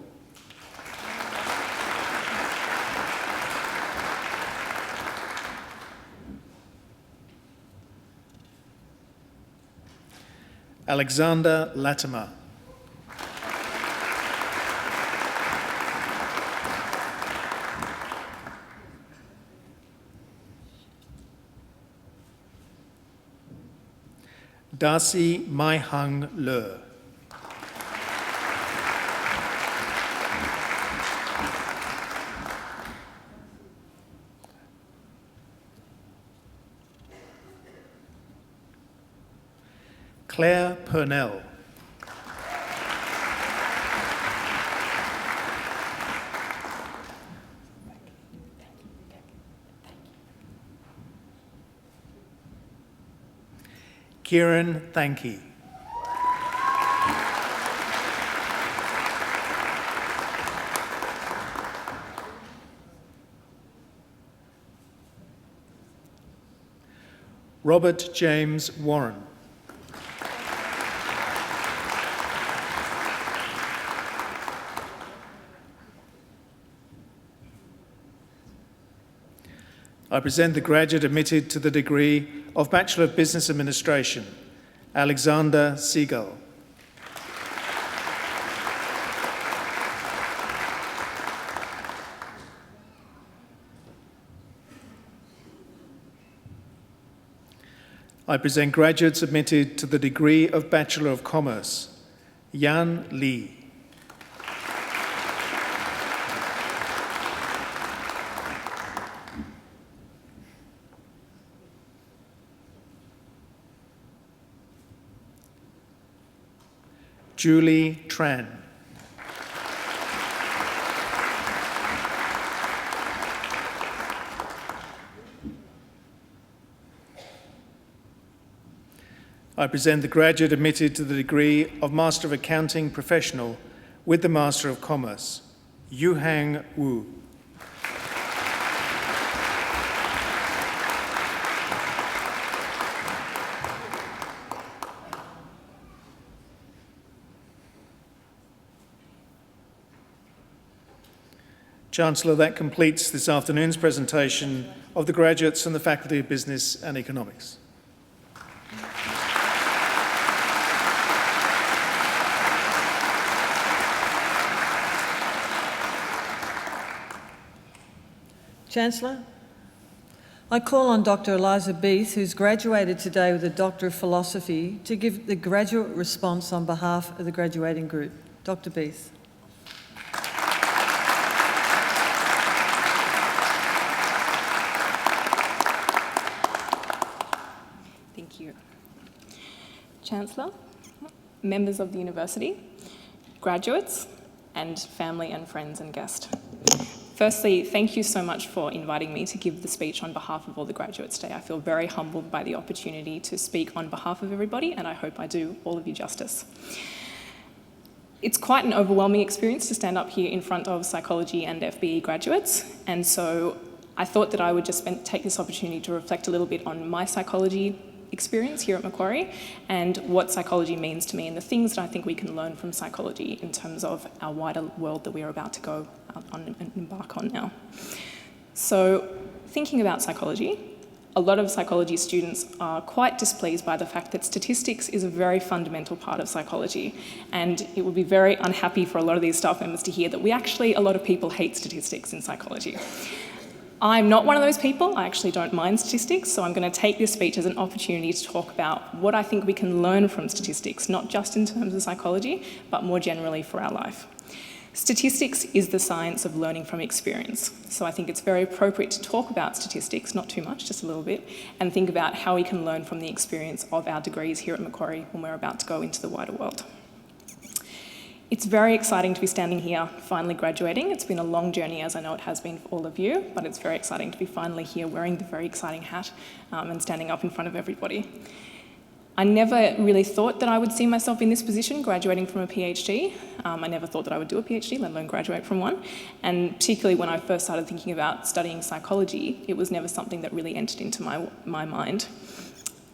Alexander Latimer. Darcy Mai Hung Le. Claire Purnell. Kieran Thankey. Robert James Warren. I present the graduate admitted to the degree of Bachelor of Business Administration, Alexander Seagull. I present graduates admitted to the degree of Bachelor of Commerce, Yan Li. Julie Tran. I present the graduate admitted to the degree of Master of Accounting Professional with the Master of Commerce, Yuhang Wu. Chancellor, that completes this afternoon's presentation of the graduates from the Faculty of Business and Economics. Chancellor, I call on Dr. Eliza Beath, who's graduated today with a Doctor of Philosophy, to give the graduate response on behalf of the graduating group. Dr. Beath. Thank you. Chancellor, members of the university, graduates, and family and friends and guests. Firstly, thank you so much for inviting me to give the speech on behalf of all the graduates today. I feel very humbled by the opportunity to speak on behalf of everybody, and I hope I do all of you justice. It's quite an overwhelming experience to stand up here in front of psychology and FBE graduates, and so I thought that I would just take this opportunity to reflect a little bit on my psychology experience here at Macquarie and what psychology means to me and the things that I think we can learn from psychology in terms of our wider world that we are about to go on and embark on now. So, thinking about psychology, a lot of psychology students are quite displeased by the fact that statistics is a very fundamental part of psychology, and it would be very unhappy for a lot of these staff members to hear that a lot of people hate statistics in psychology. I'm not one of those people. I actually don't mind statistics, so I'm going to take this speech as an opportunity to talk about what I think we can learn from statistics, not just in terms of psychology, but more generally for our life. Statistics is the science of learning from experience, so I think it's very appropriate to talk about statistics, not too much, just a little bit, and think about how we can learn from the experience of our degrees here at Macquarie when we're about to go into the wider world. It's very exciting to be standing here, finally graduating. It's been a long journey, as I know it has been for all of you, but it's very exciting to be finally here wearing the very exciting hat and standing up in front of everybody. I never really thought that I would see myself in this position, graduating from a PhD. I never thought that I would do a PhD, let alone graduate from one. And particularly when I first started thinking about studying psychology, it was never something that really entered into my mind.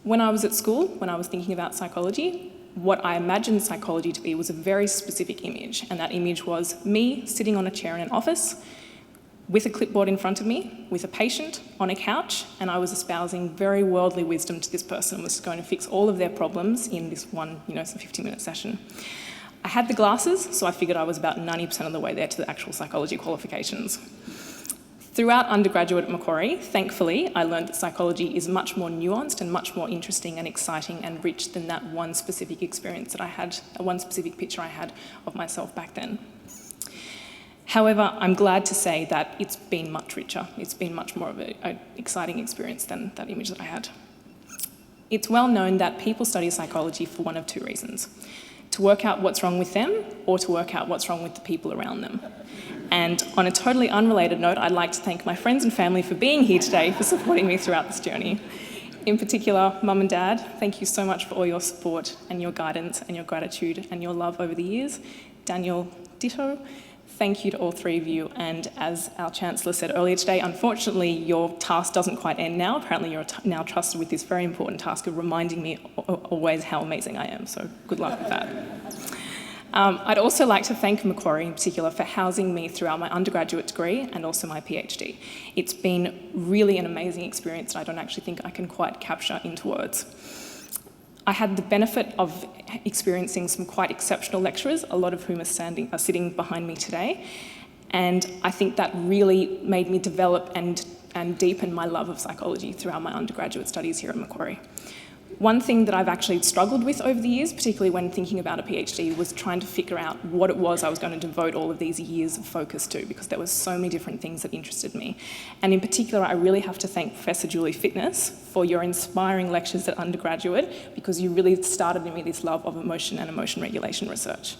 When I was at school, when I was thinking about psychology, what I imagined psychology to be was a very specific image, and that image was me sitting on a chair in an office with a clipboard in front of me, with a patient on a couch, and I was espousing very worldly wisdom to this person and was going to fix all of their problems in this one, 50-minute session. I had the glasses, so I figured I was about 90% of the way there to the actual psychology qualifications. Throughout undergraduate at Macquarie, thankfully, I learned that psychology is much more nuanced and much more interesting and exciting and rich than that one specific experience that I had, one specific picture I had of myself back then. However, I'm glad to say that it's been much richer. It's been much more of an exciting experience than that image that I had. It's well known that people study psychology for one of two reasons: to work out what's wrong with them or to work out what's wrong with the people around them. And on a totally unrelated note, I'd like to thank my friends and family for being here today, for supporting me throughout this journey. In particular, Mum and Dad, thank you so much for all your support and your guidance and your gratitude and your love over the years. Daniel, ditto. Thank you to all three of you, and as our Chancellor said earlier today, unfortunately your task doesn't quite end now. Apparently you're now trusted with this very important task of reminding me always how amazing I am, so good luck with that. I'd also like to thank Macquarie in particular for housing me throughout my undergraduate degree and also my PhD. It's been really an amazing experience and I don't actually think I can quite capture into words. I had the benefit of experiencing some quite exceptional lecturers, a lot of whom are sitting behind me today, and I think that really made me develop and deepen my love of psychology throughout my undergraduate studies here at Macquarie. One thing that I've actually struggled with over the years, particularly when thinking about a PhD, was trying to figure out what it was I was going to devote all of these years of focus to, because there were so many different things that interested me. And in particular, I really have to thank Professor Julie Fitness for your inspiring lectures at undergraduate, because you really started in me this love of emotion and emotion regulation research.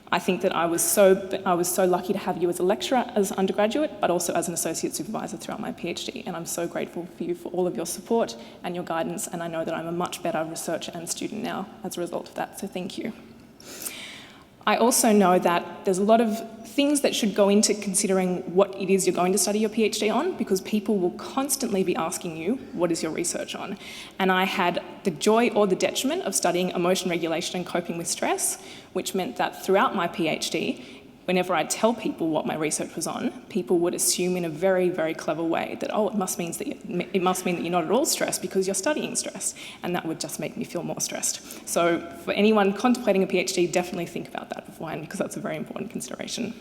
I think that I was so lucky to have you as a lecturer as an undergraduate, but also as an associate supervisor throughout my PhD, and I'm so grateful for you for all of your support and your guidance, and I know that I'm a much better researcher and student now as a result of that, so thank you. I also know that there's a lot of things that should go into considering what it is you're going to study your PhD on, because people will constantly be asking you, what is your research on? And I had the joy or the detriment of studying emotion regulation and coping with stress, which meant that throughout my PhD, whenever I'd tell people what my research was on, people would assume in a very, very clever way that, oh, it must mean that you're not at all stressed because you're studying stress, and that would just make me feel more stressed. So for anyone contemplating a PhD, definitely think about that beforehand, because that's a very important consideration.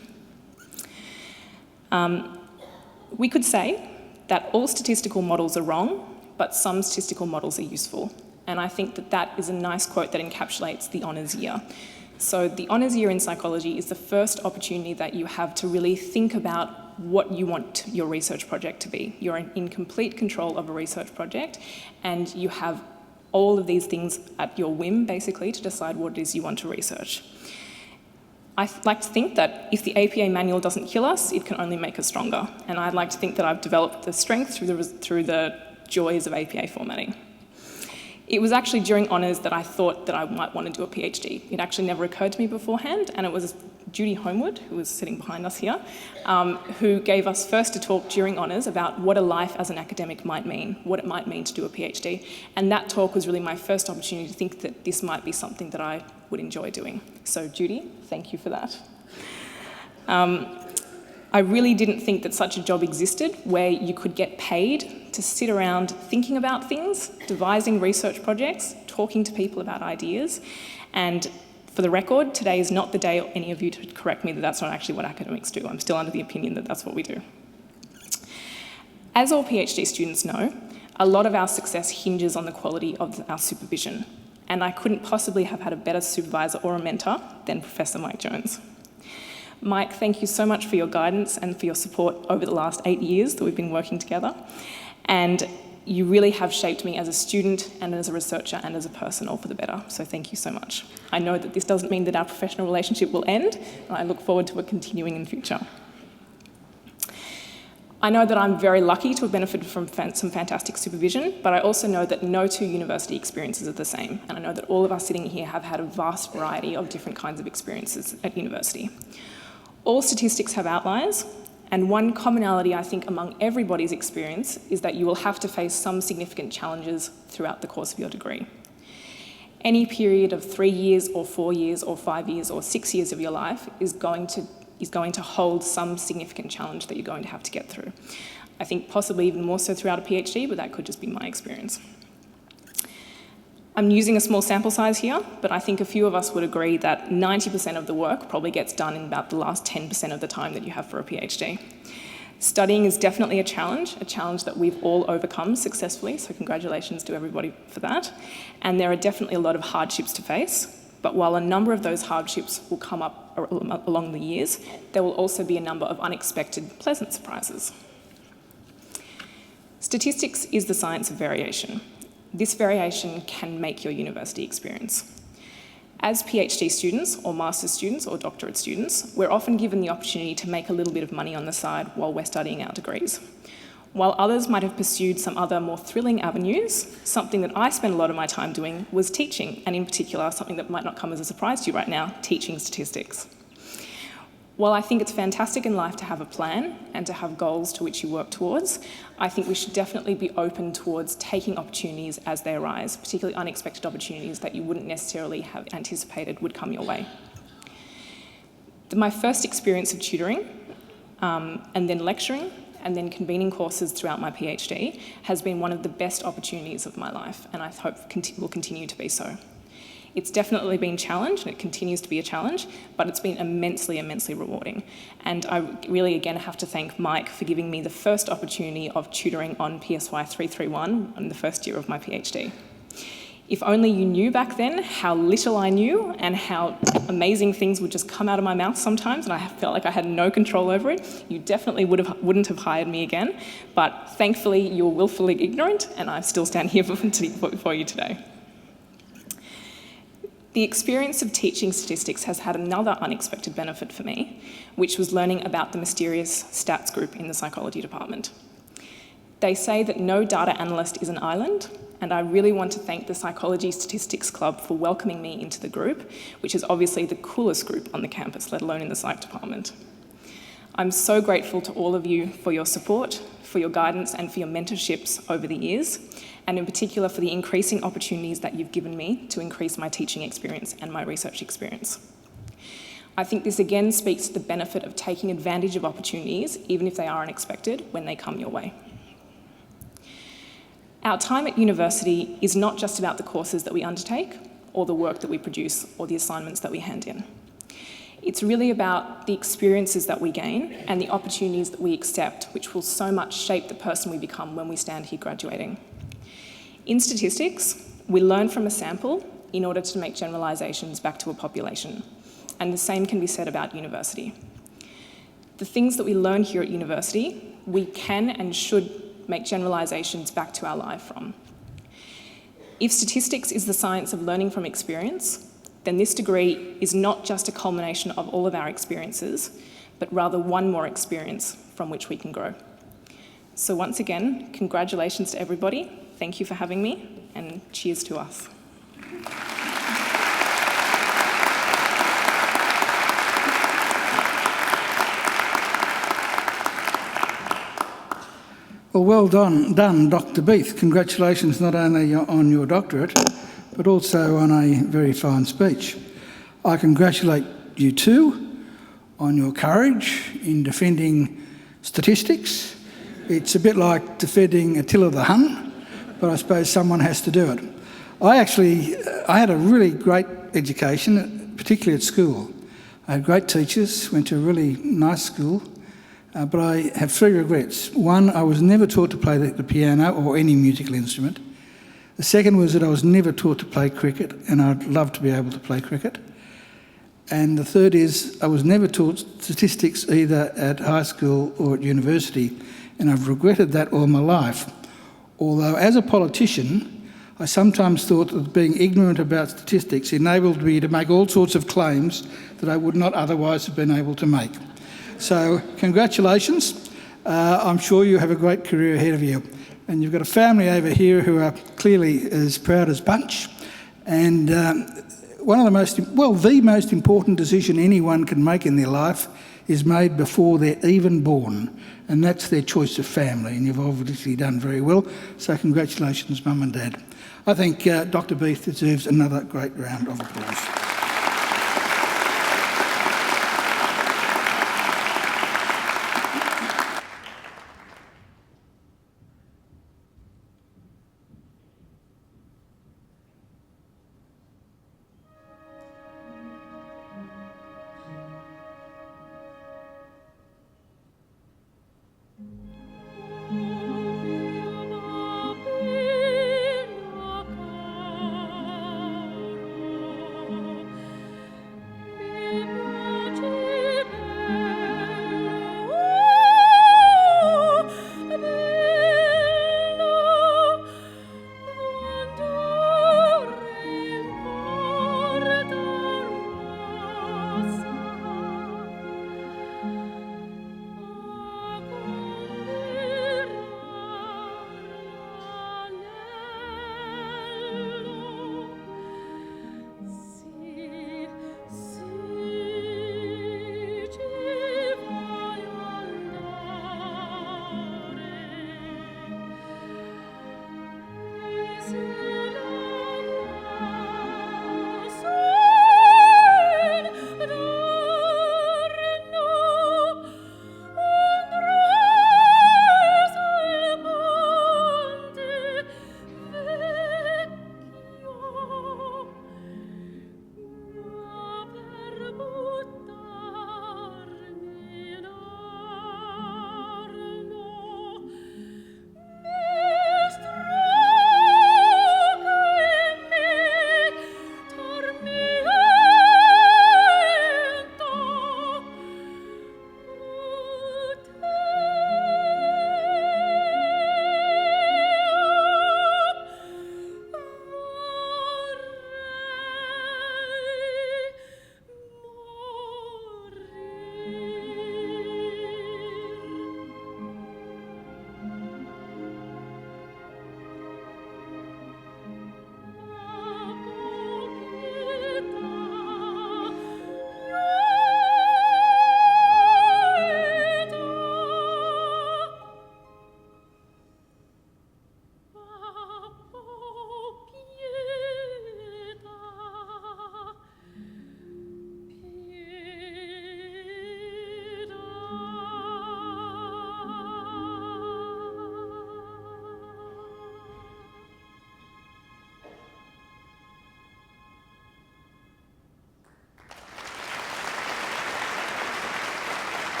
We could say that all statistical models are wrong, but some statistical models are useful. And I think that that is a nice quote that encapsulates the honours year. So the honours year in psychology is the first opportunity that you have to really think about what you want your research project to be. You're in complete control of a research project, and you have all of these things at your whim, basically, to decide what it is you want to research. I like to think that if the APA manual doesn't kill us, it can only make us stronger. And I'd like to think that I've developed the strength through the joys of APA formatting. It was actually during honours that I thought that I might want to do a PhD. It actually never occurred to me beforehand, and it was Judy Homewood, who was sitting behind us here, who gave us first a talk during honours about what a life as an academic might mean, what it might mean to do a PhD. And that talk was really my first opportunity to think that this might be something that I would enjoy doing. So Judy, thank you for that. I really didn't think that such a job existed where you could get paid to sit around thinking about things, devising research projects, talking to people about ideas. And for the record, today is not the day any of you to correct me that that's not actually what academics do. I'm still under the opinion that that's what we do. As all PhD students know, a lot of our success hinges on the quality of our supervision. And I couldn't possibly have had a better supervisor or a mentor than Professor Mike Jones. Mike, thank you so much for your guidance and for your support over the last 8 years that we've been working together. And you really have shaped me as a student and as a researcher and as a person, all for the better. So thank you so much. I know that this doesn't mean that our professional relationship will end, and I look forward to it continuing in the future. I know that I'm very lucky to have benefited from some fantastic supervision, but I also know that no two university experiences are the same. And I know that all of us sitting here have had a vast variety of different kinds of experiences at university. All statistics have outliers, and one commonality I think among everybody's experience is that you will have to face some significant challenges throughout the course of your degree. Any period of 3 years or 4 years or 5 years or 6 years of your life is going to hold some significant challenge that you're going to have to get through. I think possibly even more so throughout a PhD, but that could just be my experience. I'm using a small sample size here, but I think a few of us would agree that 90% of the work probably gets done in about the last 10% of the time that you have for a PhD. Studying is definitely a challenge that we've all overcome successfully, so congratulations to everybody for that. And there are definitely a lot of hardships to face, but while a number of those hardships will come up along the years, there will also be a number of unexpected pleasant surprises. Statistics is the science of variation. This variation can make your university experience. As PhD students, or master's students, or doctorate students, we're often given the opportunity to make a little bit of money on the side while we're studying our degrees. While others might have pursued some other more thrilling avenues, something that I spent a lot of my time doing was teaching, and in particular, something that might not come as a surprise to you right now, teaching statistics. While I think it's fantastic in life to have a plan and to have goals to which you work towards, I think we should definitely be open towards taking opportunities as they arise, particularly unexpected opportunities that you wouldn't necessarily have anticipated would come your way. My first experience of tutoring and then lecturing and then convening courses throughout my PhD has been one of the best opportunities of my life, and I hope will continue to be so. It's definitely been challenged, and it continues to be a challenge, but it's been immensely, immensely rewarding. And I really, again, have to thank Mike for giving me the first opportunity of tutoring on PSY 331 in the first year of my PhD. If only you knew back then how little I knew and how amazing things would just come out of my mouth sometimes, and I felt like I had no control over it, you definitely wouldn't have hired me again. But thankfully, you're willfully ignorant, and I still stand here for you today. The experience of teaching statistics has had another unexpected benefit for me, which was learning about the mysterious stats group in the psychology department. They say that no data analyst is an island, and I really want to thank the Psychology Statistics Club for welcoming me into the group, which is obviously the coolest group on the campus, let alone in the psych department. I'm so grateful to all of you for your support, for your guidance, and for your mentorships over the years, and in particular for the increasing opportunities that you've given me to increase my teaching experience and my research experience. I think this again speaks to the benefit of taking advantage of opportunities, even if they are unexpected, when they come your way. Our time at university is not just about the courses that we undertake, or the work that we produce, or the assignments that we hand in. It's really about the experiences that we gain and the opportunities that we accept, which will so much shape the person we become when we stand here graduating. In statistics, we learn from a sample in order to make generalisations back to a population, and the same can be said about university. The things that we learn here at university, we can and should make generalisations back to our life from. If statistics is the science of learning from experience, then this degree is not just a culmination of all of our experiences, but rather one more experience from which we can grow. So once again, congratulations to everybody. Thank you for having me, and cheers to us. Well done, Dr. Beath. Congratulations not only on your doctorate, but also on a very fine speech. I congratulate you too on your courage in defending statistics. It's a bit like defending Attila the Hun, but I suppose someone has to do it. I had a really great education, particularly at school. I had great teachers, went to a really nice school, but I have 3 regrets. One, I was never taught to play the piano or any musical instrument. The second was that I was never taught to play cricket, and I'd love to be able to play cricket. And the third is I was never taught statistics either at high school or at university, and I've regretted that all my life. Although as a politician, I sometimes thought that being ignorant about statistics enabled me to make all sorts of claims that I would not otherwise have been able to make. So congratulations. I'm sure you have a great career ahead of you. And you've got a family over here who are clearly as proud as punch. And the most important decision anyone can make in their life is made before they're even born, and that's their choice of family, and you've obviously done very well, so congratulations, Mum and Dad. I think Dr. Beath deserves another great round of applause.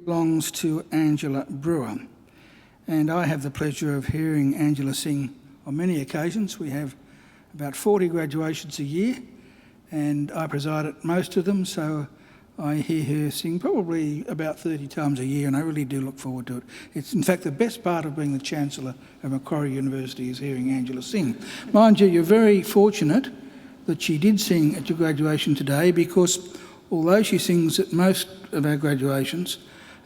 Belongs to Angela Brewer, and I have the pleasure of hearing Angela sing on many occasions. We have about 40 graduations a year, and I preside at most of them, so I hear her sing probably about 30 times a year, and I really do look forward to it. It's in fact the best part of being the Chancellor of Macquarie University is hearing Angela sing. Mind you, you're very fortunate that she did sing at your graduation today, because although she sings at most of our graduations,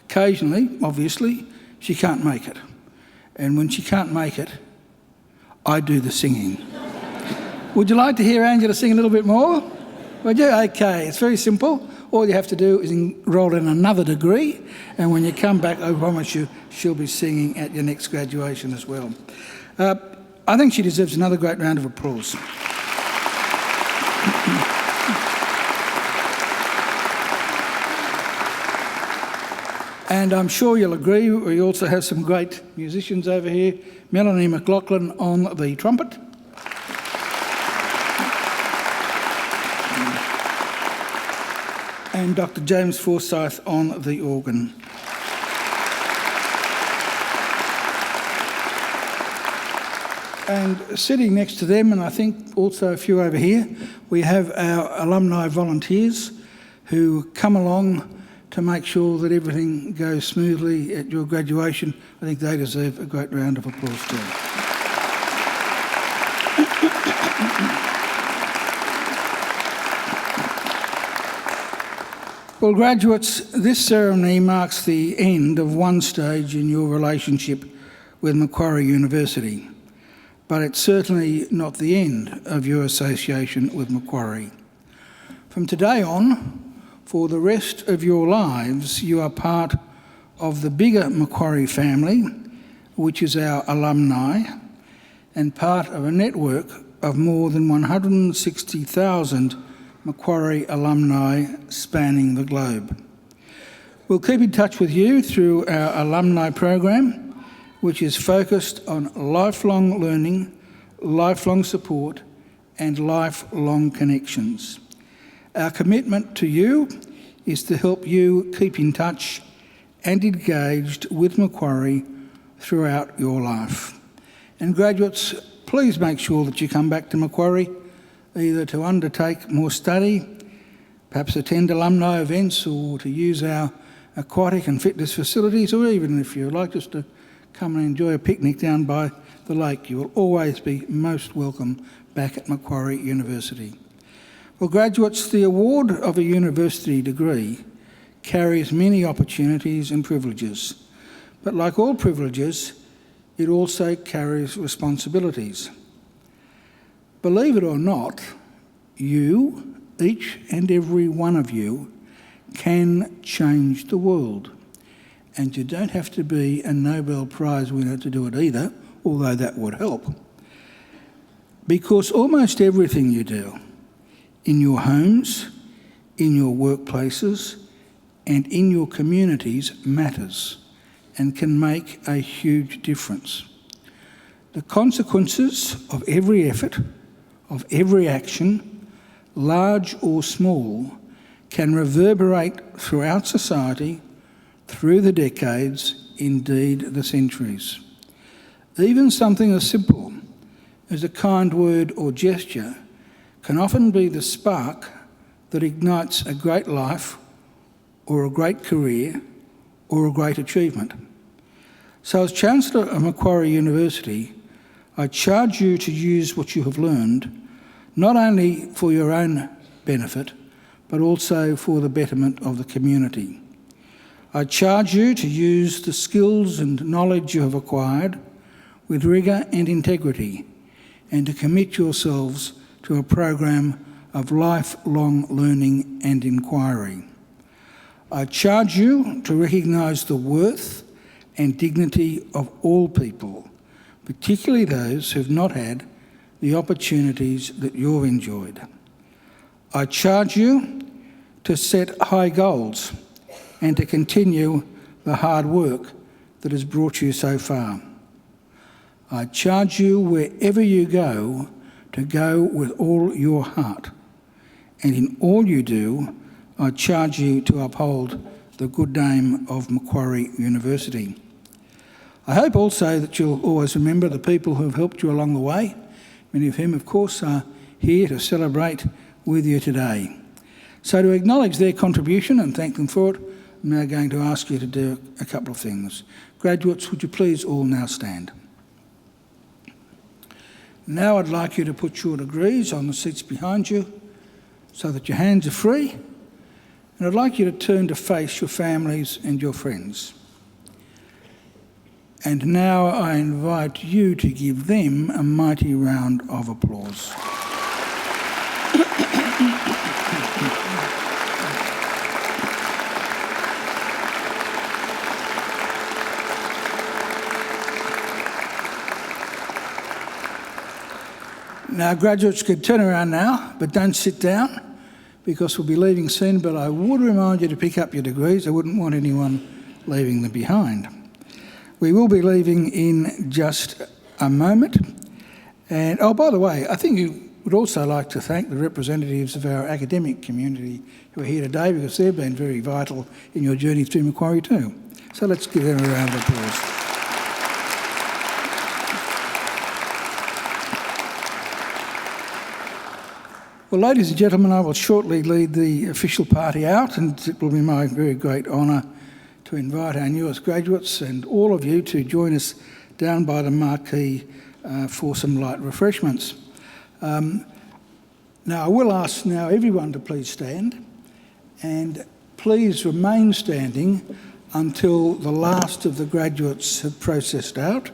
occasionally, obviously, she can't make it. And when she can't make it, I do the singing. Would you like to hear Angela sing a little bit more? Would you? Okay, it's very simple. All you have to do is enrol in another degree, and when you come back, I promise you, she'll be singing at your next graduation as well. I think she deserves another great round of applause. And I'm sure you'll agree, we also have some great musicians over here. Melanie McLaughlin on the trumpet. And Dr. James Forsyth on the organ. And sitting next to them, and I think also a few over here, we have our alumni volunteers who come along to make sure that everything goes smoothly at your graduation. I think they deserve a great round of applause too. Well, graduates, this ceremony marks the end of one stage in your relationship with Macquarie University, but it's certainly not the end of your association with Macquarie. From today on, for the rest of your lives, you are part of the bigger Macquarie family, which is our alumni, and part of a network of more than 160,000 Macquarie alumni spanning the globe. We'll keep in touch with you through our alumni program, which is focused on lifelong learning, lifelong support, and lifelong connections. Our commitment to you is to help you keep in touch and engaged with Macquarie throughout your life. And graduates, please make sure that you come back to Macquarie, either to undertake more study, perhaps attend alumni events, or to use our aquatic and fitness facilities, or even if you'd like just to come and enjoy a picnic down by the lake. You will always be most welcome back at Macquarie University. Well, graduates, the award of a university degree carries many opportunities and privileges, but like all privileges, it also carries responsibilities. Believe it or not, you, each and every one of you, can change the world. And you don't have to be a Nobel Prize winner to do it either, although that would help. Because almost everything you do, in your homes, in your workplaces, and in your communities matters and can make a huge difference. The consequences of every effort, of every action, large or small, can reverberate throughout society, through the decades, indeed the centuries. Even something as simple as a kind word or gesture can often be the spark that ignites a great life or a great career or a great achievement. So as Chancellor of Macquarie University, I charge you to use what you have learned, not only for your own benefit, but also for the betterment of the community. I charge you to use the skills and knowledge you have acquired with rigour and integrity, and to commit yourselves to a program of lifelong learning and inquiry. I charge you to recognise the worth and dignity of all people, particularly those who have not had the opportunities that you've enjoyed. I charge you to set high goals and to continue the hard work that has brought you so far. I charge you wherever you go to go with all your heart. And in all you do, I charge you to uphold the good name of Macquarie University. I hope also that you'll always remember the people who have helped you along the way, many of whom, of course, are here to celebrate with you today. So to acknowledge their contribution and thank them for it, I'm now going to ask you to do a couple of things. Graduates, would you please all now stand? Now I'd like you to put your degrees on the seats behind you so that your hands are free, and I'd like you to turn to face your families and your friends. And now I invite you to give them a mighty round of applause. Now, graduates could turn around now, but don't sit down because we'll be leaving soon, but I would remind you to pick up your degrees. I wouldn't want anyone leaving them behind. We will be leaving in just a moment. And, oh, by the way, I think you would also like to thank the representatives of our academic community who are here today because they've been very vital in your journey through Macquarie too. So let's give them a round of applause. Well, ladies and gentlemen, I will shortly lead the official party out, and it will be my very great honour to invite our newest graduates and all of you to join us down by the marquee for some light refreshments. Now, I will ask now everyone to please stand, and please remain standing until the last of the graduates have processed out.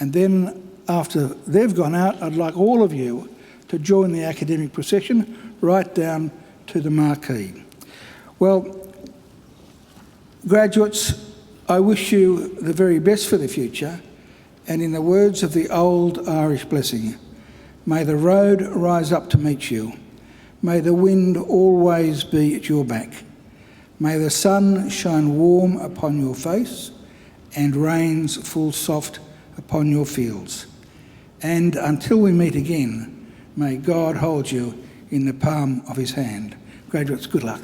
And then after they've gone out, I'd like all of you to join the academic procession right down to the marquee. Well, graduates, I wish you the very best for the future, and in the words of the old Irish blessing, may the road rise up to meet you, may the wind always be at your back, may the sun shine warm upon your face, and rains fall soft upon your fields. And until we meet again, may God hold you in the palm of his hand. Graduates, good luck.